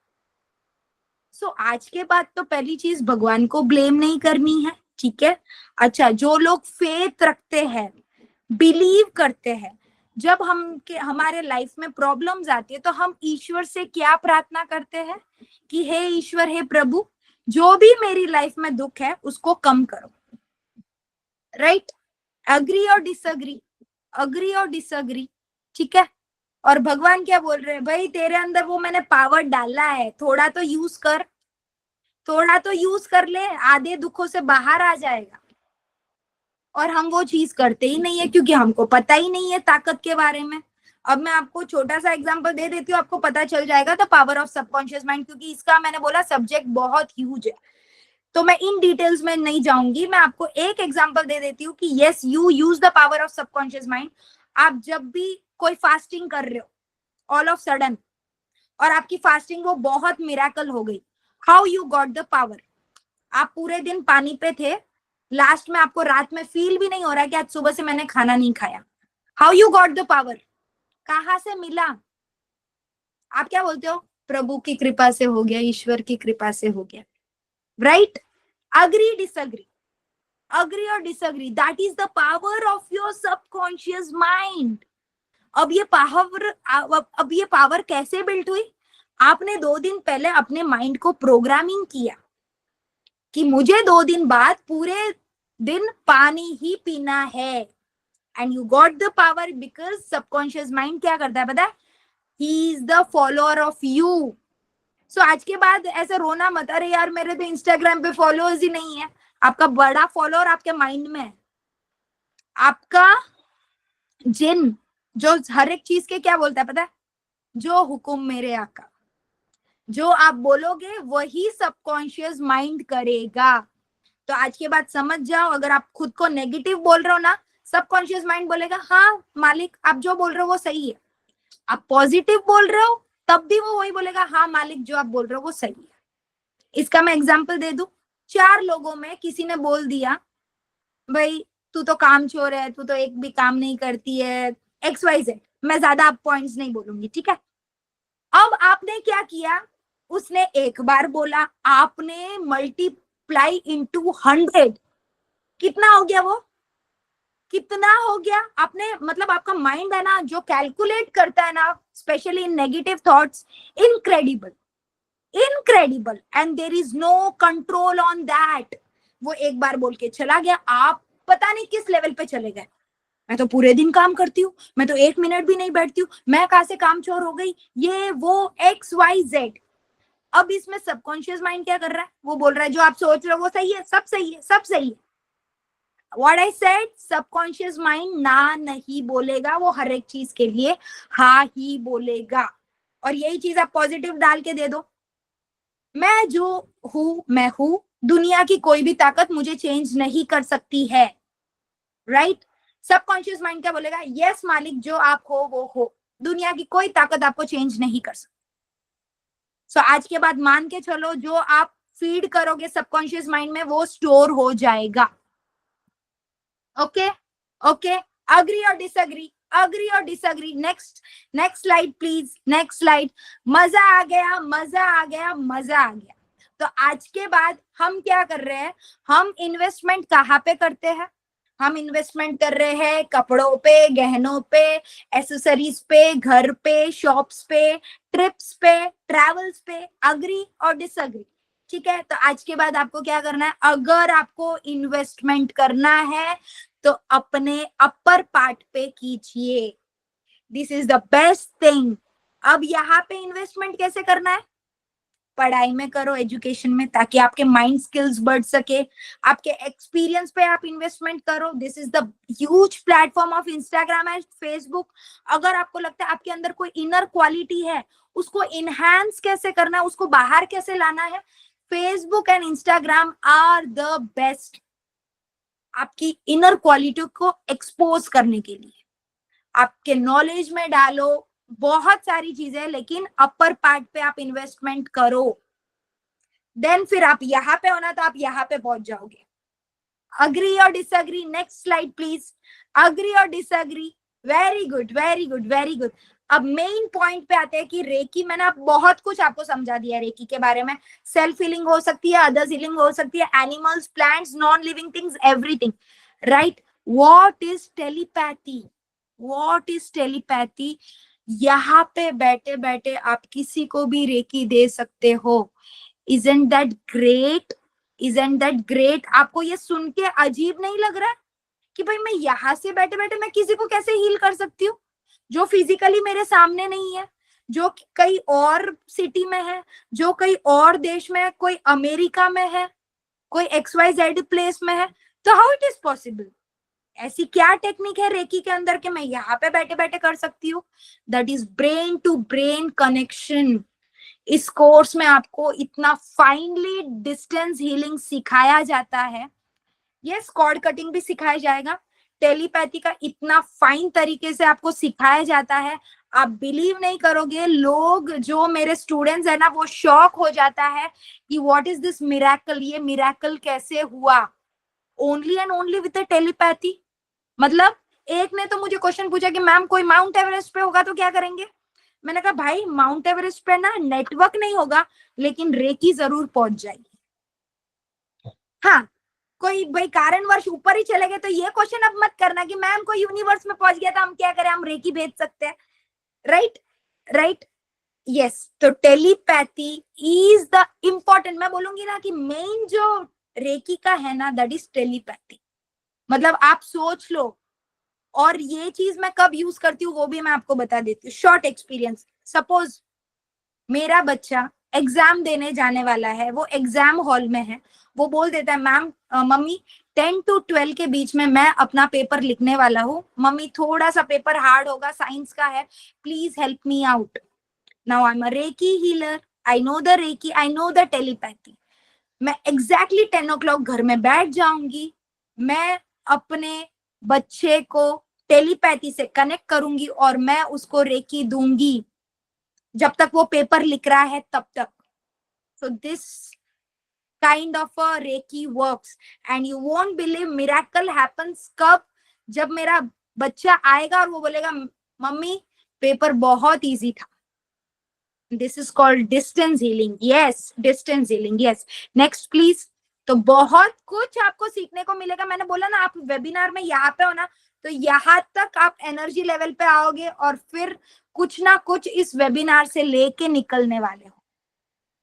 सो आज के बाद तो पहली चीज भगवान को ब्लेम नहीं करनी है, ठीक है? अच्छा, जो लोग फेथ रखते हैं, बिलीव करते हैं, जब हमारे लाइफ में प्रॉब्लम्स आती है तो हम ईश्वर से क्या प्रार्थना करते हैं कि हे ईश्वर, हे प्रभु, जो भी मेरी लाइफ में दुख है उसको कम करो। राइट? अग्री और डिसअग्री, अग्री और डिसअग्री, ठीक है? और भगवान क्या बोल रहे हैं? भाई तेरे अंदर वो मैंने पावर डाला है, थोड़ा तो यूज कर, थोड़ा तो यूज कर ले, आधे दुखों से बाहर आ जाएगा। और हम वो चीज करते ही नहीं है क्योंकि हमको पता ही नहीं है ताकत के बारे में। अब मैं आपको छोटा सा एग्जांपल दे देती हूँ, आपको पता चल जाएगा the power of subconscious mind, क्योंकि इसका मैंने बोला सब्जेक्ट बहुत ह्यूज है, तो मैं इन डिटेल्स में नहीं जाऊंगी। मैं आपको एक एग्जांपल दे देती हूँ कि yes, you use the power of subconscious mind. आप जब भी कोई फास्टिंग कर रहे हो ऑल ऑफ सडन, और आपकी फास्टिंग वो बहुत मिराकल हो गई, how you got the power? आप पूरे दिन पानी पे थे, लास्ट में आपको रात में फील भी नहीं हो रहा कि आज सुबह से मैंने खाना नहीं खाया, how you got the power? कहाँ से मिला? आप क्या बोलते हो? प्रभु की कृपा से हो गया, ईश्वर की कृपा से हो गया। राइट? अग्री डिसअग्री, अग्री और disagree, that is the power of your subconscious mind. अब ये पावर कैसे बिल्ट हुई? आपने 2 दिन पहले अपने माइंड को प्रोग्रामिंग किया कि मुझे 2 दिन बाद पूरे दिन पानी ही पीना है, and you got the power because subconscious mind क्या करता है पता है? He is the follower of you. So आज के बाद ऐसे रोना मत, अरे यार मेरे तो इंस्टाग्राम पे फॉलोअर्स ही नहीं है। आपका बड़ा फॉलोअर आपके माइंड में है। आपका जिन जो हर एक चीज के क्या बोलता है पता है? जो हुक्म मेरे आका, जो आप बोलोगे वही सबकॉन्शियस माइंड करेगा। तो आज के बाद समझ जाओ, अगर आप खुद को नेगेटिव बोल रहे हो ना, सबकॉन्शियस माइंड बोलेगा हाँ मालिक आप जो बोल रहे हो वो सही है। आप पॉजिटिव बोल रहे हो तब भी वो वही बोलेगा, हाँ मालिक जो आप बोल रहे हो वो सही है। इसका मैं एग्जांपल दे दूं, 4 लोगों में किसी ने बोल दिया भाई तू तो काम चोर है, तू तो एक भी काम नहीं करती है, एक्स वाई जेड, मैं ज्यादा आप पॉइंट्स नहीं बोलूंगी, ठीक है? अब आपने क्या किया? उसने एक बार बोला, आपने मल्टीप्लाई इंटू 100, कितना हो गया वो? कितना हो गया? आपने मतलब आपका माइंड है ना जो कैलकुलेट करता है ना, specially in negative thoughts, incredible, incredible, and there is no control on that. वो एक बार बोल के चला गया, आप पता नहीं किस लेवल पे चले गए। मैं तो पूरे दिन काम करती हूँ, मैं तो 1 मिनट भी नहीं बैठती हूँ, मैं कहाँ से काम चोर हो गई, ये वो एक्स वाई जेड। अब इसमें सबकॉन्शियस माइंड क्या कर रहा है? वो बोल रहा है जो आप सोच रहे हो वो सही है, सब सही है, सब सही है। What I said, subconscious mind ना नहीं बोलेगा, वो हर एक चीज के लिए हाँ ही बोलेगा। और यही चीज आप पॉजिटिव डाल के दे दो, मैं जो हूं मैं हूं, दुनिया की कोई भी ताकत मुझे चेंज नहीं कर सकती है। राइट? सबकॉन्शियस माइंड क्या बोलेगा? यस मालिक जो आप हो वो हो, दुनिया की कोई ताकत आपको चेंज नहीं कर सकती। सो आज के बाद मान के चलो जो आप फीड करोगे सबकॉन्शियस माइंड में वो स्टोर हो जाएगा। ओके ओके, अग्री और डिसअग्री, अग्री और disagree. Next, next slide please, next slide. मजा आ गया, मजा आ गया, मजा आ गया। तो आज के बाद हम क्या कर रहे हैं? हम इन्वेस्टमेंट कहाँ पे करते हैं? हम इन्वेस्टमेंट कर रहे हैं कपड़ों पे, गहनों पे, एसेसरीज पे, घर पे, शॉप्स पे, ट्रिप्स पे, ट्रैवल्स पे। अग्री और डिसअग्री, ठीक है? तो आज के बाद आपको क्या करना है? अगर आपको इन्वेस्टमेंट करना है तो अपने अपर पार्ट पे कीजिए, this is the best thing. अब यहाँ पे इन्वेस्टमेंट कैसे करना है? पढ़ाई में करो, एजुकेशन में, ताकि आपके माइंड स्किल्स बढ़ सके, आपके एक्सपीरियंस पे आप इन्वेस्टमेंट करो। This is the huge platform of Instagram and Facebook. अगर आपको लगता है आपके अंदर कोई इनर क्वालिटी है, उसको इनहैंस कैसे करना है, उसको बाहर कैसे लाना है, Facebook and Instagram are the best आपकी इनर क्वालिटी को एक्सपोज करने के लिए। आपके नॉलेज में डालो, बहुत सारी चीजें, लेकिन अपर पार्ट पे आप इन्वेस्टमेंट करो, देन फिर आप यहाँ पे होना तो आप यहाँ पे पहुंच जाओगे। अग्री और disagree? Next slide please. Agree और disagree? Very good, very good, very good. अब मेन पॉइंट पे आते हैं कि रेकी, मैंने आप बहुत कुछ आपको समझा दिया रेकी के बारे में। सेल्फ हीलिंग हो सकती है, अदर्स हीलिंग हो सकती है, animals, plants, non living things, everything, right? What is telepathy? What is telepathy? यहाँ पे बैठे बैठे आप किसी को भी रेकी दे सकते हो। Isn't that great? Isn't that great? आपको ये सुन के अजीब नहीं लग रहा कि भाई मैं यहाँ से बैठे बैठे मैं किसी को कैसे हील कर सकती हूँ, जो फिजिकली मेरे सामने नहीं है, जो कई और सिटी में है, जो कई और देश में है, कोई अमेरिका में है, कोई XYZ प्लेस में है। तो हाउ इट इज पॉसिबल? ऐसी क्या टेक्निक है रेकी के अंदर कि मैं यहाँ पे बैठे बैठे कर सकती हूँ? That is brain to brain connection. इस कोर्स में आपको इतना फाइनली डिस्टेंस हीलिंग सिखाया जाता है। यस, कॉर्ड कटिंग भी सिखाया जाएगा। टेलीपैथी का इतना फाइन तरीके से आपको सिखाया जाता है, आप बिलीव नहीं करोगे। लोग जो मेरे स्टूडेंट्स है ना, वो शॉक हो जाता है कि व्हाट इज दिस मिरेकल, ये मिरेकल कैसे हुआ? Only and only with telepathy. मतलब एक ने तो मुझे क्वेश्चन पूछा कि मैम कोई माउंट एवरेस्ट पे होगा तो क्या करेंगे? मैंने कहा भाई माउंट एवरेस्ट पे ना नेटवर्क नहीं होगा, लेकिन रेकी जरूर पहुंच जाएगी। हाँ, कोई भाई कारणवश ऊपर ही चले गए तो ये क्वेश्चन अब मत करना कि मैम कोई यूनिवर्स में पहुंच गया था हम क्या करें, हम रेकी भेज सकते हैं, राइट? Right, yes. तो टेलीपैथी इज द इम्पोर्टेंट, मैं बोलूंगी ना कि मेन जो रेकी का है ना, दैट इज टेलीपैथी। मतलब आप सोच लो। और ये चीज मैं कब यूज करती हूँ वो भी मैं आपको बता देती हूँ। Short experience. सपोज मेरा बच्चा एग्जाम देने जाने वाला है, वो एग्जाम हॉल में है, वो बोल देता है मैम, मम्मी 10 to 12 के बीच में मैं अपना पेपर लिखने वाला हूँ, मम्मी थोड़ा सा पेपर हार्ड होगा, साइंस का है, please help me out. Now I am a reiki healer, I know the reiki, I know the telepathy. मैं एग्जैक्टली 10 o'clock घर में बैठ जाऊंगी, मैं अपने बच्चे को टेलीपैथी से कनेक्ट करूंगी और मैं उसको रेकी दूंगी जब तक वो पेपर लिख रहा है तब तक। So this kind of a reiki works and you won't believe miracle happens कब? जब मेरा बच्चा आएगा और वो बोलेगा मम्मी पेपर बहुत इजी था। This is called distance healing. Yes, distance healing. Yes. Next please. तो बहुत कुछ आपको सीखने को मिलेगा। मैंने बोला ना आप वेबिनार में यहाँ पे हो ना, तो यहाँ तक आप एनर्जी लेवल पे आओगे और फिर कुछ ना कुछ इस वेबिनार से लेके निकलने वाले हो,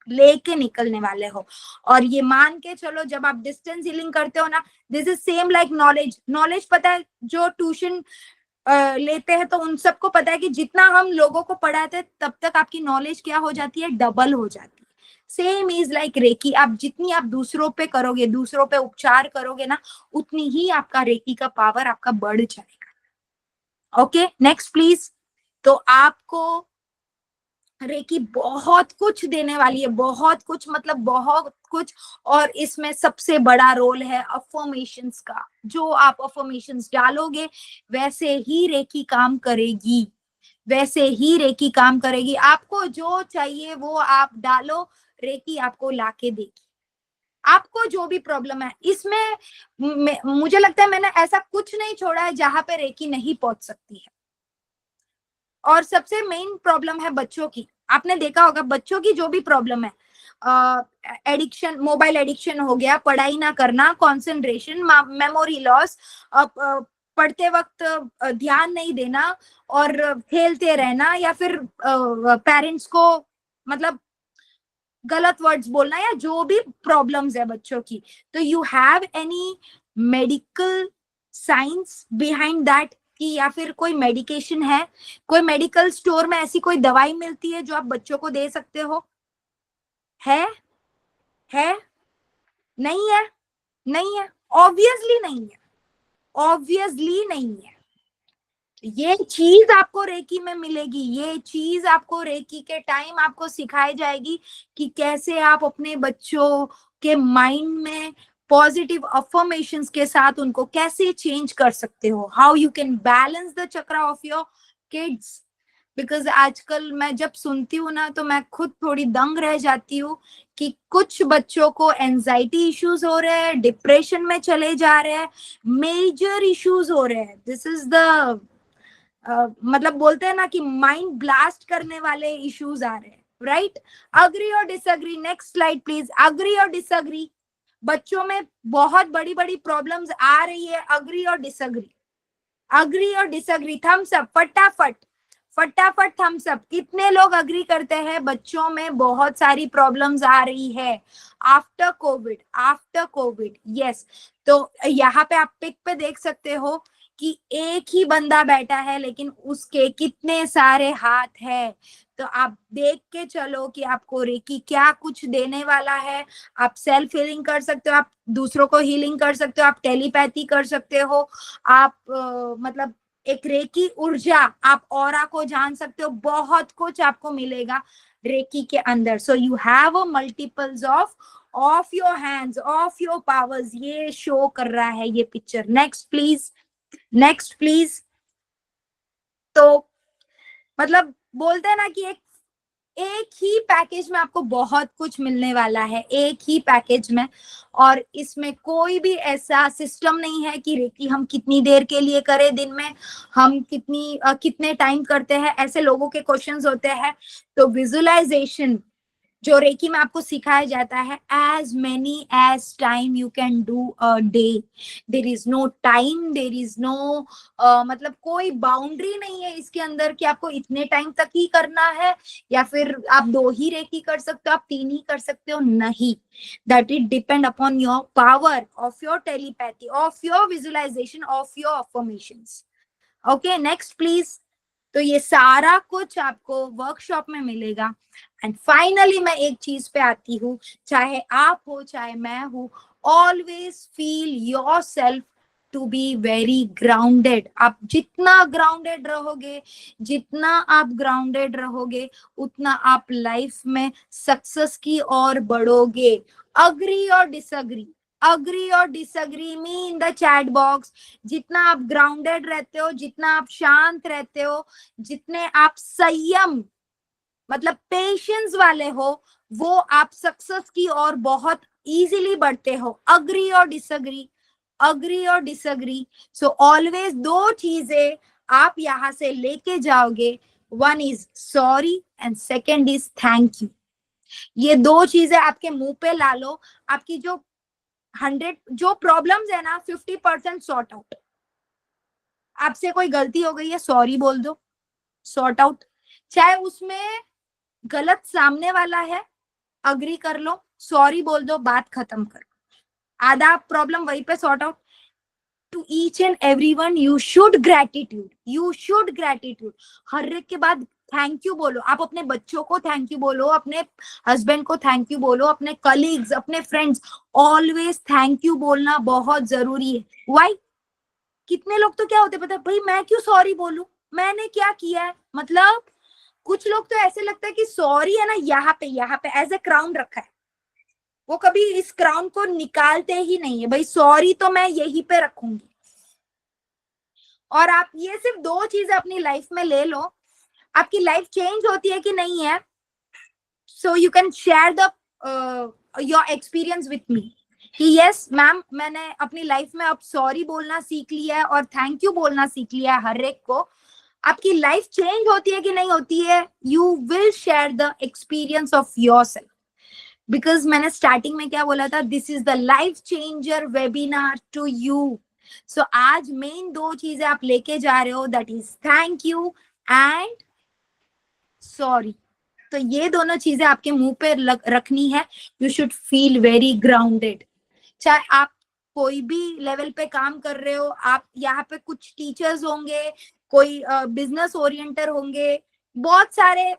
लेके निकलने वाले हो। और ये मान के चलो जब आप डिस्टेंस हीलिंग करते हो ना, this is same like knowledge. Knowledge पता है जो ट्यूशन लेते हैं तो उन सबको पता है कि जितना हम लोगों को पढ़ाते तब तक आपकी नॉलेज क्या हो जाती है, डबल हो जाती है। Same is like reiki. आप जितनी आप दूसरों पे करोगे, दूसरों पे उपचार करोगे ना, उतनी ही आपका रेकी का पावर आपका बढ़ जाएगा। Okay, next please. तो आपको रेकी बहुत कुछ देने वाली है, बहुत कुछ, मतलब बहुत कुछ। और इसमें सबसे बड़ा रोल है अफर्मेशंस का। जो आप अफर्मेशंस डालोगे वैसे ही रेकी काम करेगी, वैसे ही रेकी काम करेगी। आपको जो चाहिए वो आप डालो, रेकी आपको लाके देगी। आपको जो भी प्रॉब्लम है इसमें मुझे लगता है मैंने ऐसा कुछ नहीं छोड़ा है जहां पे रेकी नहीं पहुंच सकती है। और सबसे मेन प्रॉब्लम है बच्चों की। आपने देखा होगा बच्चों की जो भी प्रॉब्लम है, एडिक्शन, मोबाइल एडिक्शन हो गया, पढ़ाई ना करना, कंसंट्रेशन, मेमोरी लॉस, पढ़ते वक्त ध्यान नहीं देना और खेलते रहना, या फिर पेरेंट्स को मतलब गलत वर्ड्स बोलना, या जो भी प्रॉब्लम्स है बच्चों की। तो you have any medical science behind that? की, या फिर कोई मेडिकेशन है, कोई मेडिकल स्टोर में ऐसी कोई दवाई मिलती है जो आप बच्चों को दे सकते हो? है? है? नहीं है? नहीं है, ऑब्वियसली नहीं है, ऑब्वियसली नहीं है। ये चीज आपको रेकी में मिलेगी, ये चीज आपको रेकी के टाइम आपको सिखाई जाएगी कि कैसे आप अपने बच्चों के माइंड में पॉजिटिव अफर्मेशंस के साथ उनको कैसे चेंज कर सकते हो, how you can balance the chakra of your kids. Because आजकल मैं जब सुनती हूँ ना तो मैं खुद थोड़ी दंग रह जाती हूँ कि कुछ बच्चों को एंजाइटी इश्यूज हो रहे हैं, डिप्रेशन में चले जा रहे हैं, मेजर इश्यूज हो रहे हैं। दिस इज द मतलब बोलते हैं ना कि माइंड ब्लास्ट करने वाले इश्यूज आ रहे हैं, राइट? अग्री और disagree? Next slide please. Agree और डिसअग्री? बच्चों में बहुत बड़ी बड़ी प्रॉब्लम्स आ रही है, अग्री और डिसअग्री? अग्री और डिसअग्री? थम्स अप फटाफट, फटाफट थम्स अप। कितने लोग अग्री करते हैं बच्चों में बहुत सारी प्रॉब्लम्स आ रही है after Covid? After Covid, yes. तो यहाँ पे आप पिक पे देख सकते हो कि एक ही बंदा बैठा है लेकिन उसके कितने सारे हाथ है। तो आप देख के चलो कि आपको रेकी क्या कुछ देने वाला है। आप सेल्फ हीलिंग कर सकते हो, आप दूसरों को हीलिंग कर सकते हो, आप टेलीपैथी कर सकते हो, आप मतलब एक रेकी ऊर्जा, आप ऑरा को जान सकते हो, बहुत कुछ आपको मिलेगा रेकी के अंदर। So you have a multiples of your hands, of your powers, ये शो कर रहा है ये picture. Next please, next please. तो मतलब बोलते हैं ना कि एक ही पैकेज में आपको बहुत कुछ मिलने वाला है, एक ही पैकेज में। और इसमें कोई भी ऐसा सिस्टम नहीं है कि रेकी हम कितनी देर के लिए करें दिन में, हम कितने टाइम करते हैं, ऐसे लोगों के क्वेश्चंस होते हैं। तो विजुअलाइजेशन जो रेकी में आपको सिखाया जाता है, as many as time you can do a day. There is no time, there is no मतलब कोई बाउंड्री नहीं है इसके अंदर कि आपको इतने टाइम तक ही करना है, या फिर आप 2 ही रेकी कर सकते हो, आप 3 ही कर सकते हो, नहीं। That it depend upon your power of your telepathy, of your visualisation, of your affirmations. Okay, next please. तो ये सारा कुछ आपको वर्कशॉप में मिलेगा। एंड फाइनली मैं एक चीज पे आती हूँ, चाहे आप हो चाहे मैं हूँ, always feel yourself to be very grounded. आप जितना ग्राउंडेड रहोगे, जितना आप ग्राउंडेड रहोगे, उतना आप लाइफ में सक्सेस की ओर बढ़ोगे। अग्री और डिसअग्री? अग्री और disagree me in the chat box. जितना आप ग्राउंडेड रहते हो, जितना आप शांत रहते हो, जितने आप संयम मतलब पेशेंस वाले हो, वो आप सक्सेस की ओर बहुत इजीली बढ़ते हो। अग्री और डिसअग्री? अग्री और डिसअग्री? सो ऑलवेज 2 चीजें आप यहां से लेके जाओगे, one is sorry and second is thank you. ये 2 चीजें आपके मुंह पे ला लो, आपकी जो 100 जो प्रॉब्लम्स है ना, 50% सॉर्ट आउट। आपसे कोई गलती हो गई है, सॉरी बोल दो, सॉर्ट आउट। चाहे उसमें गलत सामने वाला है, अग्री कर लो, सॉरी बोल दो, बात खत्म करो, आधा प्रॉब्लम वहीं पे sort out. To each and everyone you should gratitude, you should gratitude. हर एक के बाद थैंक यू बोलो। आप अपने बच्चों को थैंक यू बोलो, अपने हस्बैंड को थैंक यू बोलो, अपने कलीग्स, अपने फ्रेंड्स, ऑलवेज थैंक यू बोलना बहुत जरूरी है। व्हाई? कितने लोग तो क्या होते पता है, भाई मैं क्यों सॉरी बोलूं, मैंने क्या किया है? मतलब कुछ लोग तो ऐसे लगता है कि सॉरी है ना यहाँ पे एज ए क्राउन रखा है, वो कभी इस क्राउन को निकालते ही नहीं है। भाई सॉरी तो मैं यहीं पे रखूंगी। और आप ये सिर्फ 2 चीजें अपनी लाइफ में ले लो, आपकी लाइफ चेंज होती है कि नहीं है। So you can share the your experience with me कि यस मैम, मैंने अपनी लाइफ में अब सॉरी बोलना सीख लिया है और थैंक यू बोलना सीख लिया है हर एक को। आपकी लाइफ चेंज होती है कि नहीं होती है? You will share the experience of yourself. Because मैंने स्टार्टिंग में क्या बोला था, this is the life changer webinar to you. So आज मेन 2 चीजें आप लेके जा रहे हो, that is thank you and sorry. तो ये दोनों चीजें आपके मुंह पे रखनी है। You should feel very grounded. चाहे आप कोई भी लेवल पे काम कर रहे हो, आप यहाँ पे कुछ टीचर्स होंगे, कोई बिजनेस ओरिएंटर होंगे, बहुत सारे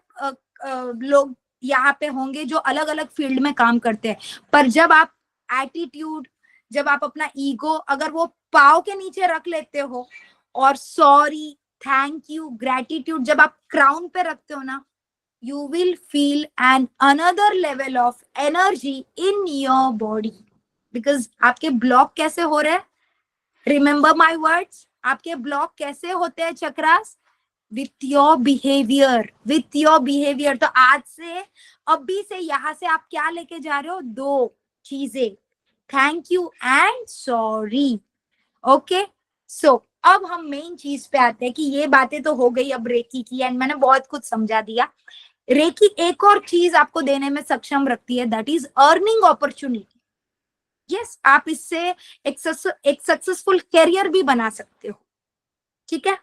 लोग यहाँ पे होंगे जो अलग अलग फील्ड में काम करते हैं। पर जब आप एटीट्यूड, जब आप अपना ईगो अगर वो पाव के नीचे रख लेते हो, और सॉरी, थैंक यू, ग्रेटिट्यूड जब आप क्राउन पे रखते हो ना, you will feel an another level of energy in your body, because आपके ब्लॉक कैसे हो रहे हैं, रिमेंबर माय वर्ड्स, आपके ब्लॉक कैसे होते हैं chakras, with your behaviour, with your behaviour. तो आज से, अभी से यहां से आप क्या लेके जा रहे हो, दो चीजें, thank you and sorry. Okay, so अब हम मेन चीज पे आते हैं कि ये बातें तो हो गई अब रेकी की, एंड मैंने बहुत कुछ समझा दिया। रेकी एक और चीज आपको देने में सक्षम रखती है, that is earning opportunity. Yes, आप इससे एक सक्सेसफुल कैरियर भी बना सकते हो। ठीक है,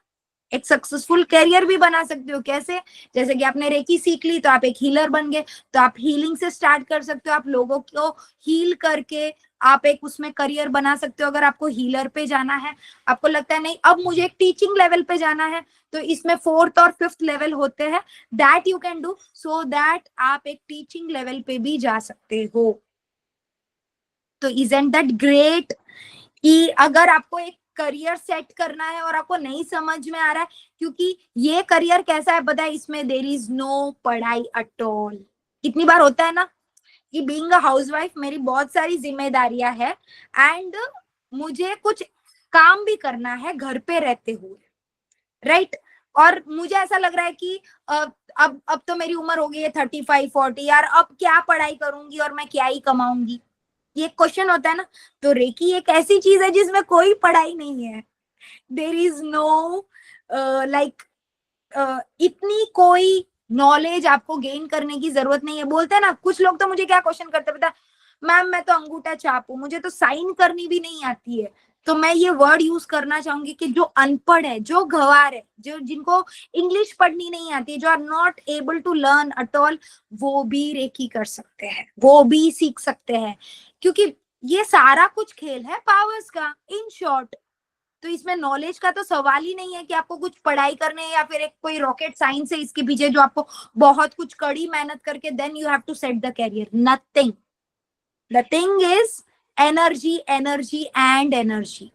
एक सक्सेसफुल कैरियर भी बना सकते हो। कैसे? जैसे कि आपने रेकी सीख ली तो आप एक हीलर बन गए, तो आप हीलिंग से स्टार्ट कर सकते हो, आप लोगों को हील करके आप एक उसमें करियर बना सकते हो। अगर आपको हीलर पे जाना है, आपको लगता है नहीं अब मुझे एक टीचिंग लेवल पे जाना है, तो इसमें 4th और 5th लेवल होते हैं, that you can do, so that आप एक टीचिंग लेवल पे भी जा सकते हो। तो इजंट दैट ग्रेट कि अगर आपको एक करियर सेट करना है और आपको नहीं समझ में आ रहा है, क्योंकि ये करियर कैसा है पता है, इसमें देयर इज नो पढ़ाई एट ऑल। कितनी बार होता है ना कि बीइंग अ हाउसवाइफ मेरी बहुत सारी जिम्मेदारियां है, एंड मुझे कुछ काम भी करना है घर पे रहते हुए, राइट? और मुझे ऐसा लग रहा है कि अब तो मेरी उम्र हो गई है 35-40, यार अब क्या पढ़ाई करूंगी और मैं क्या ही कमाऊंगी, ये क्वेश्चन होता है ना। तो रेकी एक ऐसी चीज है जिसमें कोई पढ़ाई नहीं है, देर इज नो लाइक इतनी कोई नॉलेज आपको गेन करने की जरूरत नहीं है। बोलते हैं ना कुछ लोग, तो मुझे क्या क्वेश्चन करते पता, मैम मैं तो अंगूठा छाप हूं, मुझे तो साइन करनी भी नहीं आती है। तो मैं ये वर्ड यूज करना चाहूंगी कि जो अनपढ़ है, जो गवार है, जो जिनको इंग्लिश पढ़नी नहीं आती है, जो are not able to learn at all, वो भी रेकी कर सकते हैं, वो भी सीख सकते हैं, क्योंकि ये सारा कुछ खेल है पावर्स का, इन शॉर्ट। तो इसमें नॉलेज का तो सवाल ही नहीं है कि आपको कुछ पढ़ाई करने है या फिर एक कोई रॉकेट साइंस है इसके पीछे जो आपको बहुत कुछ कड़ी मेहनत करके then you have to set the career, nothing. The thing is energy, energy and energy.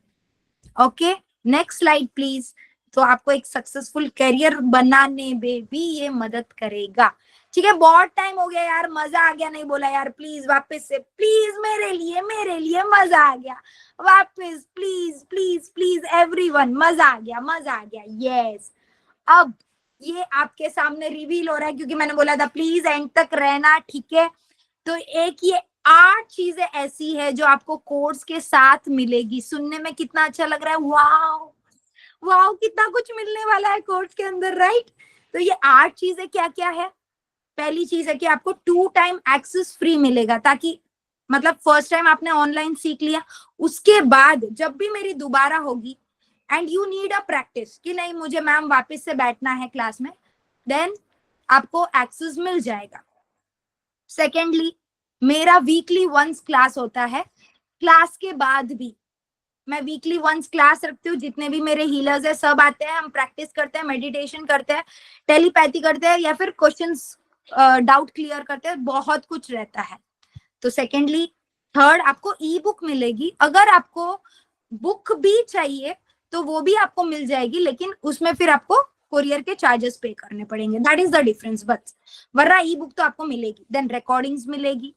Okay, next slide please. तो आपको एक सक्सेसफुल करियर बनाने में भी ये मदद करेगा। ठीक है, बहुत टाइम हो गया यार, मजा आ गया नहीं बोला यार, प्लीज वापस से, प्लीज मेरे लिए मजा आ गया, वापस प्लीज प्लीज प्लीज एवरीवन, मजा आ गया, मजा आ गया। यस, अब ये आपके सामने रिवील हो रहा है क्योंकि मैंने बोला था प्लीज एंड तक रहना, ठीक है? तो एक ये 8 चीजें ऐसी है जो आपको कोर्स के साथ मिलेगी। सुनने में कितना अच्छा लग रहा है, वाओ वाओ, कितना कुछ मिलने वाला है कोर्स के अंदर, राइट? तो ये 8 चीजें क्या क्या है? पहली चीज है कि आपको 2 टाइम एक्सेस फ्री मिलेगा, ताकि मतलब फर्स्ट टाइम आपने ऑनलाइन सीख लिया, उसके बाद जब भी मेरी दोबारा होगी and you need a practice कि नहीं मुझे मैम वापस से बैठना है क्लास में, देन आपको एक्सेस मिल जाएगा। सेकेंडली, मेरा वीकली वंस क्लास होता है, क्लास के बाद भी मैं वीकली वंस क्लास रखती हूँ, जितने भी मेरे हीलर्स है सब आते हैं, हम प्रैक्टिस करते हैं, मेडिटेशन करते हैं, टेलीपैथी करते हैं, या फिर क्वेश्चंस डाउट क्लियर करते हैं, बहुत कुछ रहता है। तो सेकेंडली, थर्ड, आपको ई बुक मिलेगी। अगर आपको बुक भी चाहिए तो वो भी आपको मिल जाएगी, लेकिन उसमें फिर आपको कोरियर के चार्जेस पे करने पड़ेंगे, that is the difference. But वरना ई बुक तो आपको मिलेगी। देन रिकॉर्डिंग्स मिलेगी,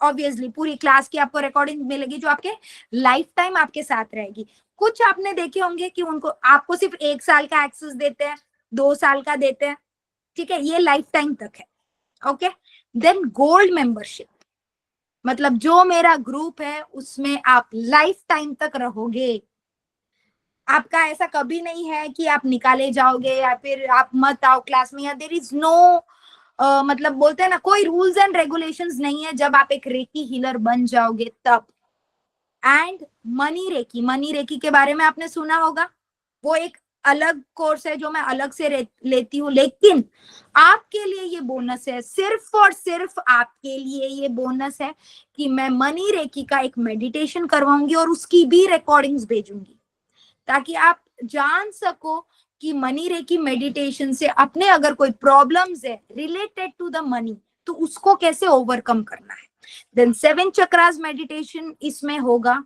ऑब्वियसली पूरी क्लास की आपको रिकॉर्डिंग मिलेगी जो आपके लाइफ टाइम आपके साथ रहेगी। कुछ आपने देखे होंगे कि उनको आपको सिर्फ 1 साल का एक्सेस देते हैं, 2 साल का देते हैं, ठीक है? ये लाइफ टाइम तक है। ओके, देन गोल्ड मेंबरशिप, मतलब जो मेरा ग्रुप है उसमें आप लाइफ टाइम तक रहोगे। आपका ऐसा कभी नहीं है कि आप निकाले जाओगे या फिर आप मत आओ क्लास में, या देर इज नो मतलब बोलते हैं ना कोई रूल्स एंड रेगुलेशंस नहीं है जब आप एक रेकी हीलर बन जाओगे तब। And money reiki, money reiki के बारे में आपने सुना होगा, वो एक अलग कोर्स है जो मैं अलग से लेती हूँ, लेकिन आपके लिए ये बोनस है, सिर्फ और सिर्फ आपके लिए ये बोनस है कि मैं मनी रेकी का एक मेडिटेशन करवाऊंगी और उसकी भी रिकॉर्डिंग्स भेजूंगी, ताकि आप जान सको कि मनी रेकी मेडिटेशन से अपने अगर कोई प्रॉब्लम्स है रिलेटेड टू द मनी तो उसको कैसे ओवरकम करना है। देन 7 चक्रास मेडिटेशन इसमें होगा,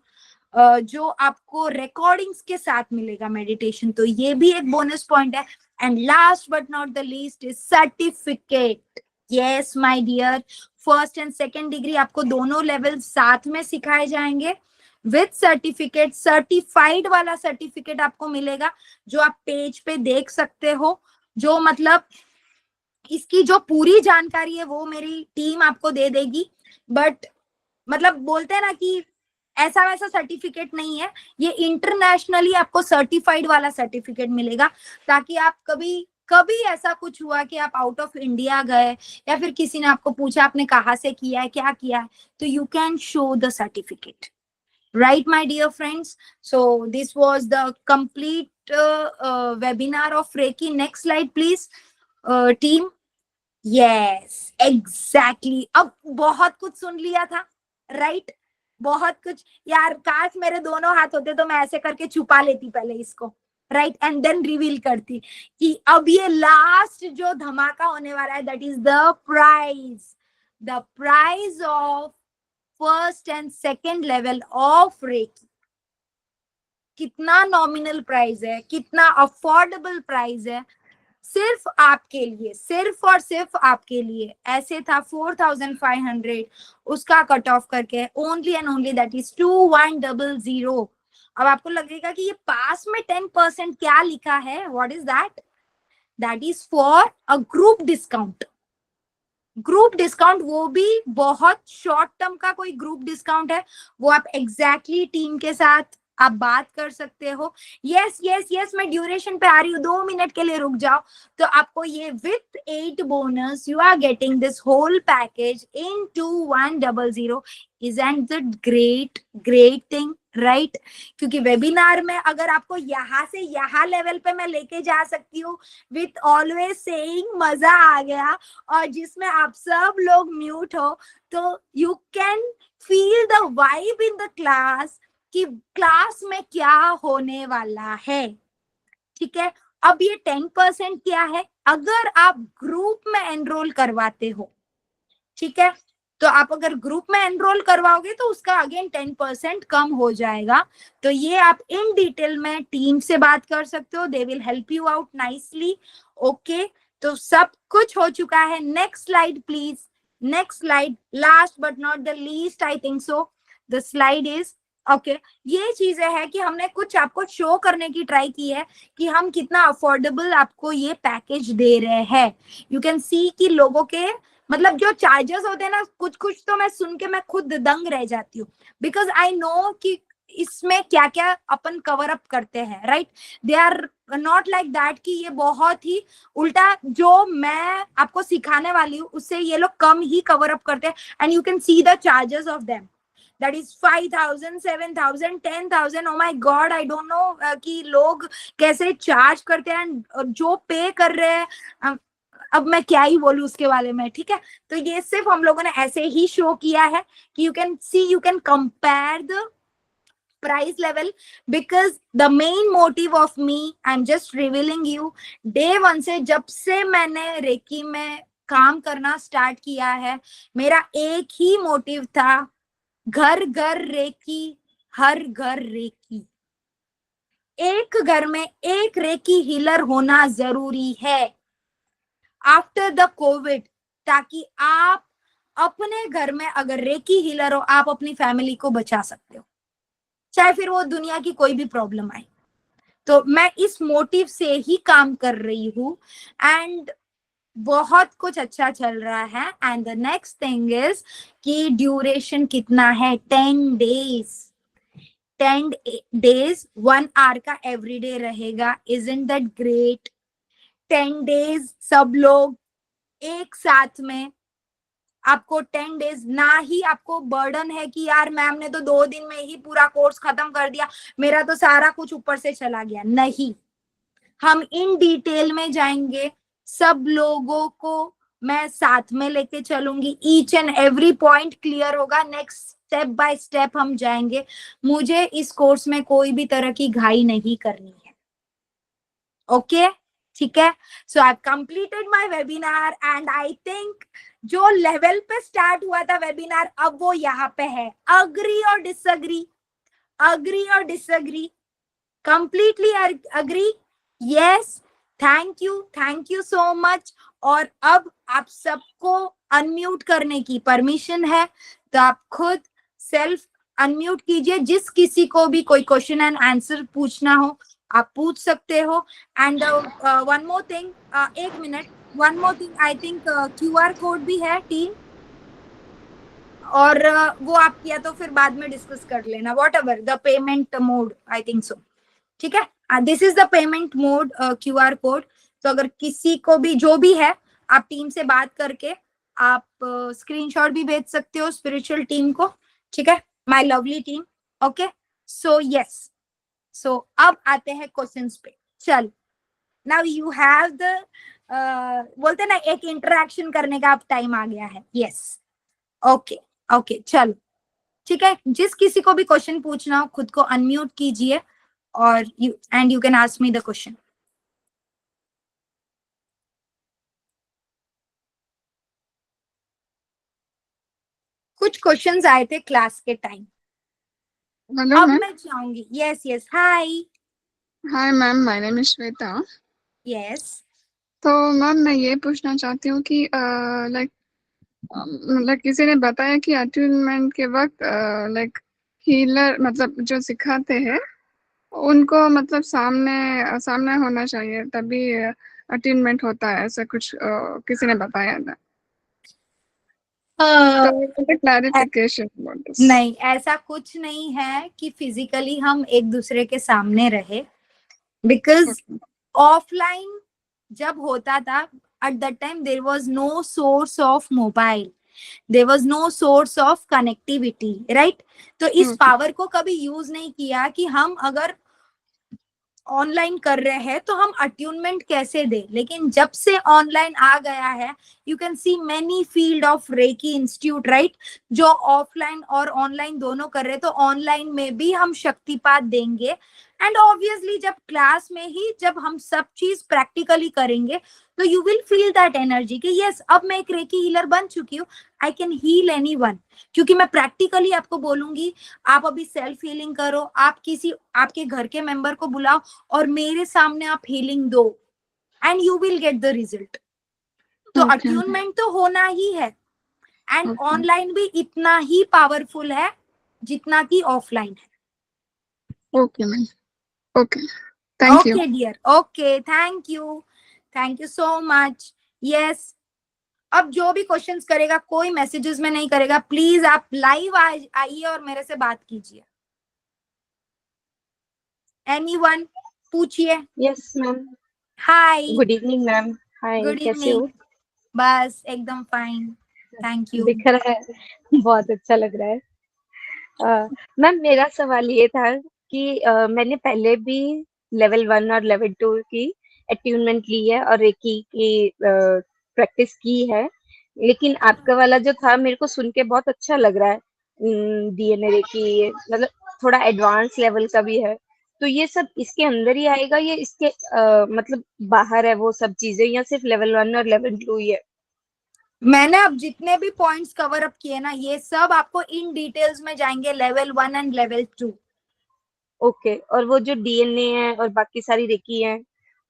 जो आपको रिकॉर्डिंग्स के साथ मिलेगा मेडिटेशन, तो ये भी एक बोनस पॉइंट है। And last but not the least is certificate. Yes my dear, first and second degree आपको दोनों लेवल साथ में सिखाए जाएंगे विथ सर्टिफिकेट। सर्टिफाइड वाला सर्टिफिकेट आपको मिलेगा जो आप पेज पे देख सकते हो, जो मतलब इसकी जो पूरी जानकारी है वो मेरी टीम आपको दे देगी, बट मतलब बोलते हैं ना कि ऐसा वैसा सर्टिफिकेट नहीं है, ये इंटरनेशनली आपको सर्टिफाइड वाला सर्टिफिकेट मिलेगा, ताकि आप कभी कभी ऐसा कुछ हुआ कि आप आउट ऑफ इंडिया गए या फिर किसी ने आपको पूछा आपने कहाँ से किया है, क्या किया है, तो you can show the certificate. Right, my dear friends. So this was the complete webinar of Reiki. Next slide, please, team. Yes, exactly. अब बहुत कुछ सुन लिया था, right? बहुत कुछ यार, काश मेरे दोनों हाथ होते तो मैं ऐसे करके छुपा लेती पहले इसको, राइट, एंड देन रिवील करती कि अब ये लास्ट जो धमाका होने वाला है, that is the price of first and second level of reiki. कितना नॉमिनल प्राइस है, कितना अफोर्डेबल प्राइस है, सिर्फ आपके लिए, सिर्फ और सिर्फ आपके लिए। ऐसे था 4500, उसका कट ऑफ करके only and only that is 2100। अब आपको लगेगा कि ये पास में 10% क्या लिखा है, what is that? That is for a group discount. Group discount, वो भी बहुत शॉर्ट टर्म का कोई ग्रुप डिस्काउंट है, वो आप एग्जैक्टली टीम के साथ आप बात कर सकते हो। यस यस यस, मैं ड्यूरेशन पे आ रही हूँ, 2 मिनट के लिए रुक जाओ। तो आपको ये with 8 bonus you are getting this whole package in 2100। Isn't it great? Great thing, right? क्योंकि वेबिनार में अगर आपको यहाँ से यहाँ लेवल पे मैं लेके जा सकती हूँ विथ ऑलवेज सेइंग मजा आ गया, और जिसमें आप सब लोग म्यूट हो, तो you can feel the vibe in the class कि क्लास में क्या होने वाला है, ठीक है। अब ये 10% क्या है, अगर आप ग्रुप में एनरोल करवाते हो, ठीक है, तो आप अगर ग्रुप में एनरोल करवाओगे तो उसका अगेन 10% कम हो जाएगा। तो ये आप इन डिटेल में टीम से बात कर सकते हो, they will help you out nicely. Okay, तो सब कुछ हो चुका है। Next slide please, next slide, last but not the least I think so the slide is okay. ये चीजें है कि हमने कुछ आपको शो करने की ट्राई की है कि हम कितना अफोर्डेबल आपको ये पैकेज दे रहे हैं। यू कैन सी कि लोगों के मतलब जो चार्जेस होते हैं ना, कुछ कुछ तो मैं सुन के मैं खुद दंग रह जाती हूँ, बिकॉज आई नो कि इसमें क्या क्या अपन कवर अप करते हैं, right? They are not like that कि ये बहुत ही उल्टा, जो मैं आपको सिखाने वाली हूँ उससे ये लोग कम ही कवर अप करते हैं। And you can see the charges of them, that is 5000, 7000, 10,000। Oh my God, I don't know कि लोग कैसे चार्ज करते हैं, जो पे कर रहे हैं अब मैं क्या ही बोलूं उसके बारे में, ठीक है। तो ये सिर्फ हम लोगों ने ऐसे ही शो किया है कि you can C, you can compare the price level, because the main motive of me, I'm just revealing you, day one से जब से मैंने रेकी में काम करना स्टार्ट किया है, मेरा एक ही मोटिव था, घर घर रेकी, हर घर रेकी। एक घर में एक रेकी हीलर होना जरूरी है आफ्टर द कोविड, ताकि आप अपने घर में अगर रेकी हीलर हो, आप अपनी फैमिली को बचा सकते हो, चाहे फिर वो दुनिया की कोई भी प्रॉब्लम आए। तो मैं इस मोटिव से ही काम कर रही हूँ, एंड बहुत कुछ अच्छा चल रहा है। And the next thing is कि ड्यूरेशन कितना है, 10 days। 10 days, 1 hour का एवरीडे रहेगा। Isn't that great? 10 days सब लोग एक साथ में, आपको 10 days, ना ही आपको बर्डन है कि यार मैम ने तो 2 दिन में ही पूरा कोर्स खत्म कर दिया, मेरा तो सारा कुछ ऊपर से चला गया। नहीं, हम इन डिटेल में जाएंगे, सब लोगों को मैं साथ में लेके चलूंगी, each and every point clear होगा, नेक्स्ट स्टेप बाय स्टेप हम जाएंगे। मुझे इस कोर्स में कोई भी तरह की घाई नहीं करनी है। ओके ठीक है। So I completed my webinar and I think जो लेवल पे स्टार्ट हुआ था वेबिनार अब वो यहाँ पे है। अग्री और डिसअग्री? अग्री और disagree? Completely agree? Yes, thank you so much. और अब आप सबको अनम्यूट करने की परमिशन है, तो आप खुद सेल्फ अनम्यूट कीजिए। जिस किसी को भी कोई क्वेश्चन एंड आंसर पूछना हो आप पूछ सकते हो। एंड वन मोर थिंग, एक minute, one more thing, I think QR code भी है टीम, और वो आप या तो फिर बाद में डिस्कस कर लेना, what ever the payment mode, I think so. ठीक है, this is the payment mode QR code. तो अगर किसी को भी जो भी है, आप टीम से बात करके आप स्क्रीनशॉट भी भेज सकते हो स्पिरिचुअल टीम को। ठीक है, my lovely team. Okay, so yes, so अब आते हैं क्वेश्चंस पे। चल, नाउ यू हैव द बोलते ना एक इंटरेक्शन करने का अब टाइम आ गया है। यस, ओके ओके, चलो ठीक है। जिस किसी को भी क्वेश्चन पूछना हो खुद को अनम्यूट कीजिए और you can ask me the question. कुछ क्वेश्चंस आए थे क्लास के टाइम। अब मैं चाहूंगी, yes yes, hi hi ma'am, my name is Shweta. Yes, तो मैम मैं ये पूछना चाहती हूँ कि लाइक मतलब किसी ने बताया कि अट्यूनमेंट के वक्त लाइक हीलर मतलब जो सिखाते हैं उनको मतलब सामने सामने होना चाहिए तभी अट्यूनमेंट होता है, ऐसा कुछ किसी ने बताया था। तो क्लैरिफिकेशन अबाउट दिस। नहीं ऐसा कुछ नहीं है कि फिजिकली हम एक दूसरे के सामने रहे, बिकॉज ऑफलाइन जब होता था at that time there was no source of mobile, there was no source of connectivity, right? तो इस पावर को कभी यूज नहीं किया कि हम अगर ऑनलाइन कर रहे हैं तो हम अट्यूनमेंट कैसे दे। लेकिन जब से ऑनलाइन आ गया है, you can see many field of reiki institute, right, जो ऑफलाइन और ऑनलाइन दोनों कर रहे हैं। तो ऑनलाइन में भी हम शक्तिपात देंगे, एंड ऑब्वियसली जब क्लास में ही जब हम सब चीज प्रैक्टिकली करेंगे तो you will feel that energy कि यस अब मैं एक रेकी हीलर बन चुकी हूँ, आई कैन हील एनीवन। क्योंकि मैं प्रैक्टिकली आपको बोलूंगी, आप अभी सेल्फ हीलिंग करो, आप किसी आपके घर के मेंबर को बुलाओ और मेरे सामने आप हीलिंग दो, and you will get the result. तो अट्यूनमेंट तो होना ही है, एंड ऑनलाइन भी इतना ही पावरफुल है जितना कि ऑफलाइन है। Okay ma'am, okay, thank you. Okay dear, okay, thank you so much. Yes, अब जो भी क्वेश्चंस करेगा कोई मैसेजेस में नहीं करेगा, प्लीज आप लाइव आइए और मेरे से बात कीजिए। एनीवन, पूछिए। यस मैम, हाय, गुड इवनिंग मैम। हाय, गुड कैसे इवनिंग। हो? बस एकदम फाइन, थैंक यू। दिख रहा है, बहुत अच्छा लग रहा है। मैम मेरा सवाल ये था कि मैंने पहले भी लेवल 1 और लेवल 2 की अट्यूनमेंट ली है और रेकी की प्रैक्टिस की है, लेकिन आपका वाला जो था मेरे को सुन के बहुत अच्छा लग रहा है। डीएनए रेकी मतलब थोड़ा एडवांस लेवल का भी है, तो ये सब इसके अंदर ही आएगा या इसके मतलब बाहर है वो सब चीजें, या सिर्फ लेवल 1 और लेवल 2 ही है? मैंने अब जितने भी पॉइंट्स कवर अप किए ना, ये सब आपको इन डिटेल्स में जाएंगे लेवल 1 एंड लेवल 2। ओके, और वो जो डीएनए है और बाकी सारी रेकी है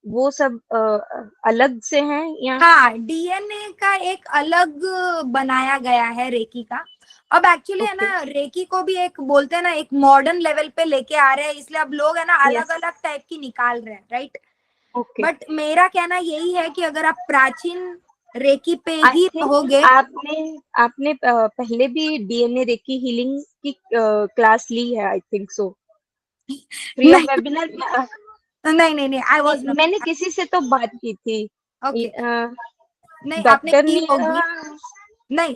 वो सब अलग से हैं या? हाँ, डीएनए का एक अलग बनाया गया है रेकी का। अब एक्चुअली है ओके, ना, रेकी को भी एक बोलते हैं ना एक मॉडर्न लेवल पे लेके आ रहे हैं, इसलिए अब लोग है ना अलग यस, अलग टाइप की निकाल रहे हैं, राइट? ओके। बट मेरा कहना यही है कि अगर आप प्राचीन रेकी पे आई ही थिंक रहोगे। आपने आपने पहले भी डीएनए रेकी हीलिंग की क्लास ली है, I think so, free of नहीं वेबिनार। नहीं नहीं नहीं, आई वाज नॉट। मैंने किसी से तो बात की थी, ओके, नहीं आपने डॉक्टर की ने होगी। नहीं,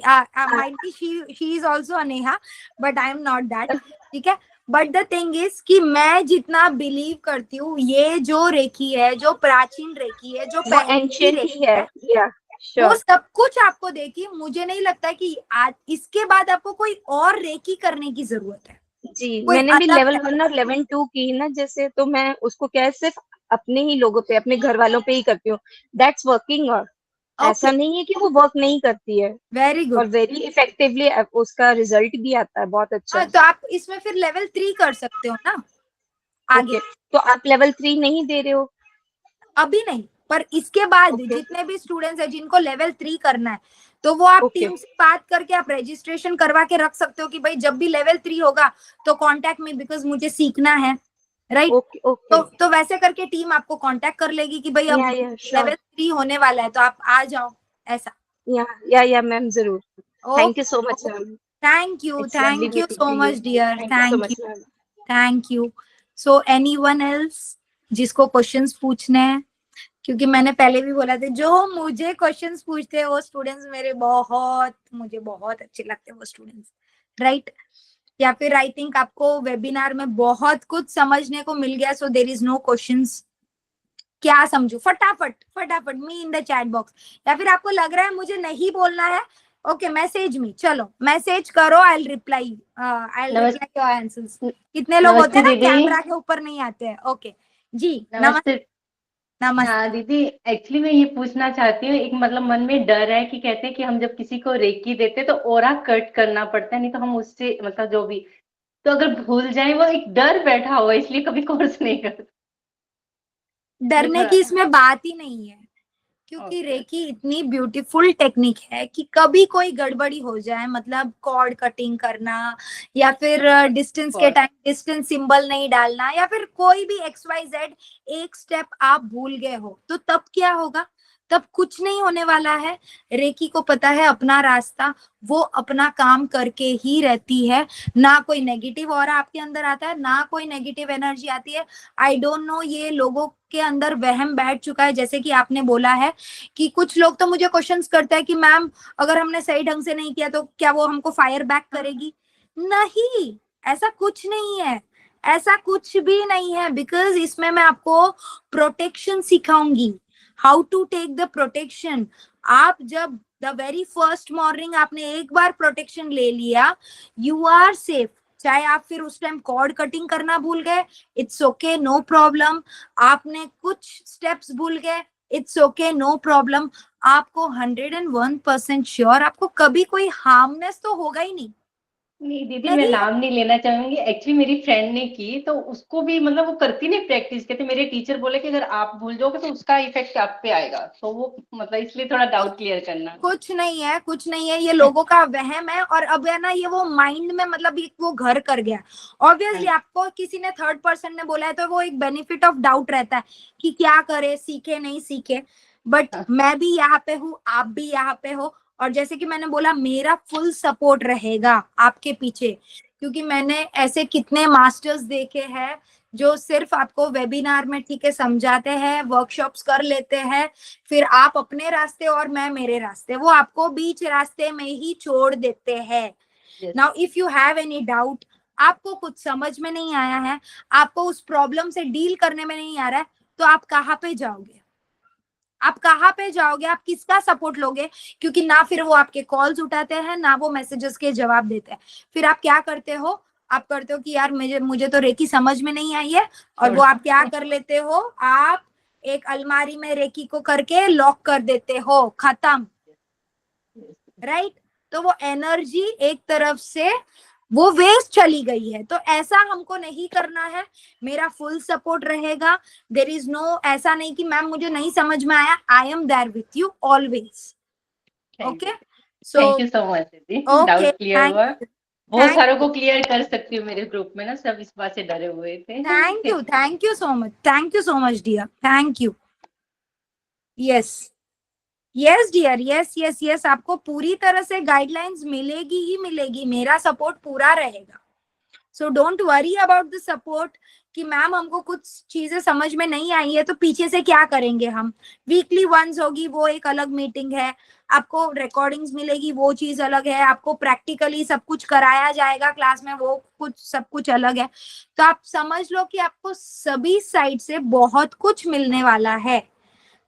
might be she is also Aneha, but I am not that. ठीक है, बट द थिंग इज कि मैं जितना बिलीव करती हूँ, ये जो रेकी है, जो प्राचीन रेकी है, जो वो पहले की एंशियंट रेकी ही है। है, या वो श्योर। सब कुछ आपको देखी। मुझे नहीं लगता कि आज इसके बाद आपको कोई और रेकी करने की जरूरत है, जी, कोई मैंने भी अलग लेवल 1 और लेवल 2 की ना, जैसे तो मैं उसको क्या है सिर्फ अपने ही लोगों पे, अपने घर वालों पे ही करती हूँ। That's working. और ओके, ऐसा नहीं है कि वो वर्क नहीं करती है, वेरी गुड। और वेरी इफेक्टिवली उसका रिजल्ट भी आता है बहुत अच्छा। तो आप इसमें फिर लेवल 3 कर सकते हो ना आगे। ओके, तो आप लेवल 3 नहीं दे रहे हो? अभी नहीं, पर इसके बाद ओके जितने भी स्टूडेंट्स हैं जिनको लेवल 3 करना है, तो वो आप ओके टीम से बात करके आप रजिस्ट्रेशन करवा के रख सकते हो कि भाई जब भी लेवल 3 होगा तो कांटेक्ट मी, बिकॉज मुझे सीखना है, राइट। Okay okay. तो वैसे करके टीम आपको कांटेक्ट कर लेगी कि भाई अब या लेवल श्योर। 3 होने वाला है तो आप आ जाओ, ऐसा। या मैम जरूर। Thank you okay, so much ma'am. It's lovely thank you meeting so to you. Much dear, thank you so thank you, much ma'am. Thank you. So anyone else जिसको क्वेश्चंस पूछने हैं, क्योंकि मैंने पहले भी बोला था जो मुझे क्वेश्चंस पूछते हैं वो स्टूडेंट्स मेरे बहुत, मुझे बहुत अच्छे लगते हैं वो स्टूडेंट्स, राइट। या फिर आई थिंक आपको वेबिनार में बहुत कुछ समझने को मिल गया, सो देर इज नो क्वेश्चंस। क्या समझू, फटाफट फटाफट me in the chat box. या फिर आपको लग रहा है मुझे नहीं बोलना है, ओके मैसेज मी, चलो मैसेज करो, आई रिप्लाई, आई नमस रिप्लाई योर आंसर्स। कितने लोग होते नमस्ते हैं ना दीदी। कैमरा के ऊपर नहीं आते हैं, ओके जी। नमस्ते। नमस्ते। हाँ दीदी, एक्चुअली मैं ये पूछना चाहती हूँ, एक मतलब मन में डर है कि कहते हैं कि हम जब किसी को रेकी देते तो ओरा कट करना पड़ता है, नहीं तो हम उससे मतलब जो भी, तो अगर भूल जाए, वो एक डर बैठा हुआ है, इसलिए कभी कोर्स नहीं करते। वो डरने थोड़ा। की इसमें बात ही नहीं है, क्योंकि ओके। रेकी इतनी ब्यूटीफुल टेक्निक है कि कभी कोई गड़बड़ी हो जाए, मतलब कॉर्ड कटिंग करना, या फिर डिस्टेंस के टाइम डिस्टेंस सिंबल नहीं डालना, या फिर कोई भी एक्स वाई जेड एक स्टेप आप भूल गए हो, तो तब क्या होगा? तब कुछ नहीं होने वाला है। रेकी को पता है अपना रास्ता, वो अपना काम करके ही रहती है। ना कोई नेगेटिव ऑरा आपके अंदर आता है, ना कोई नेगेटिव एनर्जी आती है। आई डोंट नो, ये लोगों के अंदर वहम बैठ चुका है, जैसे कि आपने बोला है कि कुछ लोग तो मुझे क्वेश्चंस करते हैं कि मैम अगर हमने सही ढंग से नहीं किया तो क्या वो हमको फायर बैक करेगी? नहीं, ऐसा कुछ नहीं है, ऐसा कुछ भी नहीं है। बिकॉज इसमें मैं आपको प्रोटेक्शन सिखाऊंगी, how to take the protection. आप जब द वेरी फर्स्ट मॉर्निंग आपने एक बार प्रोटेक्शन ले लिया, यू आर सेफ। चाहे आप फिर उस टाइम कॉर्ड कटिंग करना भूल गए, इट्स ओके, नो प्रॉब्लम। आपने कुछ स्टेप्स भूल गए, इट्स ओके, नो प्रॉब्लम। आपको 101% श्योर आपको कभी कोई हार्मनेस तो होगा ही नहीं। नहीं दीदी, मैं नहीं, नाम नहीं लेना चाहूंगी, एक्चुअली मेरी फ्रेंड ने की तो उसको भी मतलब वो करती नहीं प्रैक्टिस, कहते मेरे टीचर बोले कि अगर आप भूल जाओगे तो उसका इफेक्ट आप पे आएगा, तो वो मतलब इसलिए थोड़ा डाउट क्लियर करना। कुछ नहीं है, कुछ नहीं है, ये लोगों का वहम है। और अब है ना, ये वो माइंड में मतलब वो घर कर गया। ऑब्वियसली आपको किसी ने थर्ड पर्सन ने बोला है तो वो एक बेनिफिट ऑफ डाउट रहता है कि क्या करे, सीखे नहीं सीखे। बट हाँ। मैं भी यहाँ पे हूँ, आप भी यहाँ पे हो, और जैसे कि मैंने बोला मेरा फुल सपोर्ट रहेगा आपके पीछे, क्योंकि मैंने ऐसे कितने मास्टर्स देखे हैं जो सिर्फ आपको वेबिनार में ठीक है समझाते हैं, वर्कशॉप्स कर लेते हैं, फिर आप अपने रास्ते और मैं मेरे रास्ते, वो आपको बीच रास्ते में ही छोड़ देते हैं। Yes. Now if you have any doubt, आपको कुछ समझ में नहीं आया है, आपको उस प्रॉब्लम से डील करने में नहीं आ रहा है, तो आप कहाँ पे जाओगे? आप कहाँ पे जाओगे? आप किसका सपोर्ट लोगे? क्योंकि ना फिर वो आपके कॉल्स उठाते हैं, ना वो मैसेजेस के जवाब देते हैं। फिर आप क्या करते हो? आप करते हो कि यार मुझे तो रेकी समझ में नहीं आई है, और वो आप क्या कर लेते हो? आप एक अलमारी में रेकी को करके लॉक कर देते हो, खत्म, राइट। तो वो एनर्जी एक तरफ से वो वेस्ट चली गई है, तो ऐसा हमको नहीं करना है। मेरा फुल सपोर्ट रहेगा। देर इज नो ऐसा नहीं कि मैम मुझे नहीं समझ में आया, I am there with you always. Okay, so thank you so much दीदी, ओके, डाउट क्लियर थैंक हुआ। यू, बहुत थैंक सारों यू, को क्लियर कर सकती हूँ, मेरे ग्रुप में ना सब इस बात से डरे हुए थे। Thank you so much, thank you so much dear, thank you. Yes, yes dear, yes yes yes, आपको पूरी तरह से गाइडलाइंस मिलेगी ही मिलेगी, मेरा सपोर्ट पूरा रहेगा। So don't worry about the support, कि मैम हमको कुछ चीजें समझ में नहीं आई है तो पीछे से क्या करेंगे हम, वीकली वंस होगी वो एक अलग मीटिंग है, आपको रिकॉर्डिंग्स मिलेगी वो चीज अलग है, आपको प्रैक्टिकली सब कुछ कराया जाएगा क्लास में वो कुछ सब कुछ अलग है। तो आप समझ लो कि आपको सभी साइड से बहुत कुछ मिलने वाला है।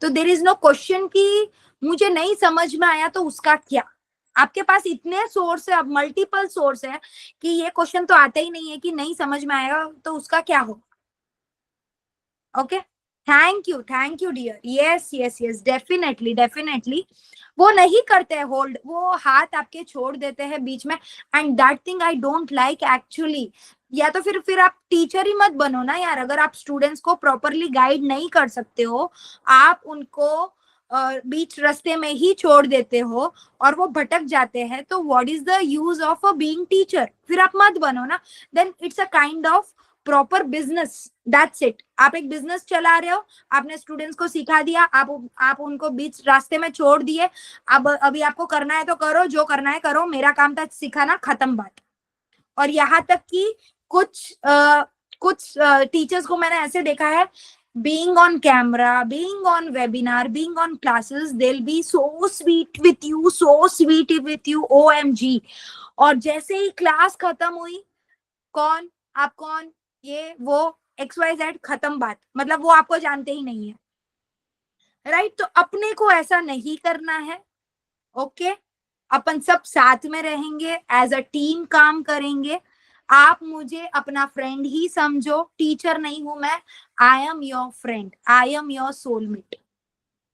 तो देयर इज नो क्वेश्चन कि मुझे नहीं समझ में आया तो उसका क्या, आपके पास इतने सोर्स है, अब मल्टीपल सोर्स है कि ये क्वेश्चन तो आता ही नहीं है कि नहीं समझ में आएगा तो उसका क्या हो। Okay, thank you dear, yes yes yes, definitely definitely. वो नहीं करते हैं होल्ड, वो हाथ आपके छोड़ देते हैं बीच में, and that thing I don't like actually. या तो फिर आप टीचर ही मत बनो ना यार, अगर आप स्टूडेंट्स को प्रॉपरली गाइड नहीं कर सकते हो, आप उनको बीच रास्ते में ही छोड़ देते हो और वो भटक जाते हैं, तो what is the use of a being teacher, फिर आप मत बनो ना। Then it's a kind of proper business, that's it. आप एक बिजनेस चला रहे हो, आपने स्टूडेंट्स को सिखा दिया, आप उनको बीच रास्ते में छोड़ दिए, अब अभी आपको करना है तो करो, जो करना है करो, मेरा काम था सिखाना, खत्म बात। और यहाँ तक कि कुछ टीचर्स को मैंने ऐसे देखा है, being on camera, being on webinar, being on classes, they'll be so sweet with you, so sweet with you, OMG। और जैसे ही क्लास खत्म हुई, कौन आप, कौन ये वो XYZ, खत्म बात, मतलब वो आपको जानते ही नहीं है, राइट। तो अपने को ऐसा नहीं करना है। ओके, अपन सब साथ में रहेंगे, एज अ टीम काम करेंगे। आप मुझे अपना फ्रेंड ही समझो, टीचर नहीं हूं मैं, I am your friend, I am your soulmate,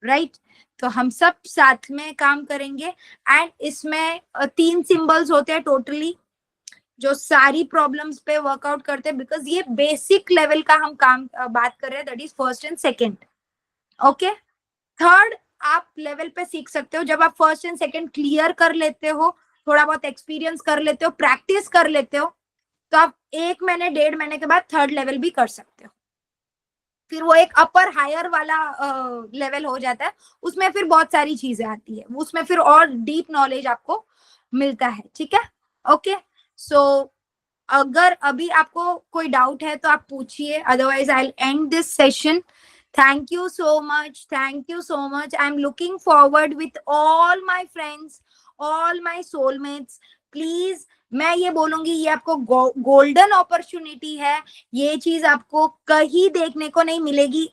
right. तो हम सब साथ में काम करेंगे, एंड इसमें 3 सिंबल्स होते हैं टोटली जो सारी प्रॉब्लम्स पे वर्कआउट करते हैं, बिकॉज ये बेसिक लेवल का हम काम बात कर रहे हैं, that is first and second. Okay, third आप लेवल पे सीख सकते हो जब आप फर्स्ट एंड सेकंड क्लियर कर लेते हो, थोड़ा बहुत एक्सपीरियंस कर लेते हो, प्रैक्टिस कर लेते हो, तो आप 1 महीने 1.5 महीने के बाद थर्ड लेवल भी कर सकते हो। फिर वो एक अपर हायर वाला लेवल हो जाता है, उसमें फिर बहुत सारी चीजें आती है, उसमें फिर और डीप नॉलेज आपको मिलता है, ठीक है। ओके, सो अगर अभी आपको कोई डाउट है तो आप पूछिए, otherwise I will and this session. Thank you so much. Thank you so much. I'm looking forward with all my friends, all my soulmates. Please, मैं ये बोलूंगी, ये आपको गोल्डन अपॉर्चुनिटी है, ये चीज आपको कहीं देखने को नहीं मिलेगी।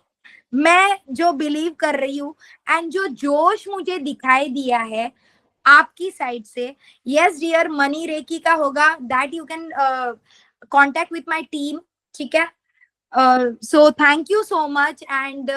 मैं जो बिलीव कर रही हूँ एंड जो जोश मुझे दिखाई दिया है आपकी साइड से, यस डियर, मनी रेकी का होगा, that you can contact with my team, ठीक है। So thank you so much, and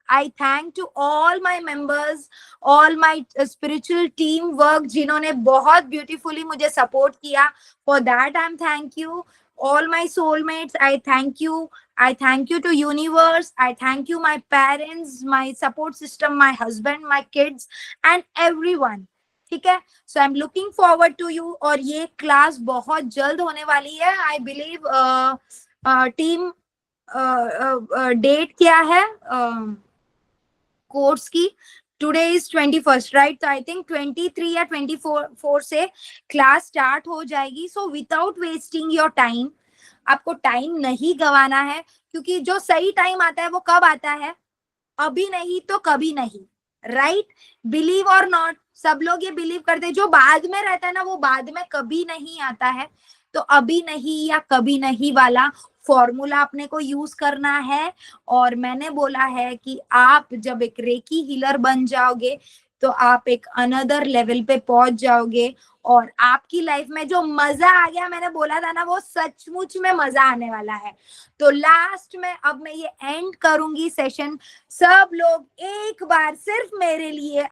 I thank to all my members, all my spiritual team work जिन्होंने बहुत beautifully मुझे support किया, for that I'm thank you। All my soulmates, I thank you। I thank you to universe, I thank you my parents, my support system, my husband, my kids and everyone, ठीक है। So I'm looking forward to you, और ये class बहुत जल्द होने वाली है, I believe। Team date क्या है कोर्स की, टुडे इज 21st, राइट। तो आई थिंक 23 या 24 से क्लास स्टार्ट हो जाएगी। So without wasting your time, आपको टाइम नहीं गंवाना है, क्योंकि जो सही टाइम आता है वो कब आता है, अभी नहीं तो कभी नहीं, राइट। बिलीव और नॉट, सब लोग ये बिलीव करते हैं, जो बाद में रहता है ना वो बाद में कभी नहीं आता है। तो अभी नहीं या कभी नहीं वाला फॉर्मूला अपने को यूज करना है। और मैंने बोला है कि आप जब एक रेकी हीलर बन जाओगे तो आप एक अनदर लेवल पे पहुंच जाओगे, और आपकी लाइफ में जो मजा आ गया, मैंने बोला था ना, वो सचमुच में मजा आने वाला है। तो लास्ट में अब मैं ये एंड करूंगी सेशन, सब लोग एक बार सिर्फ मेरे लिए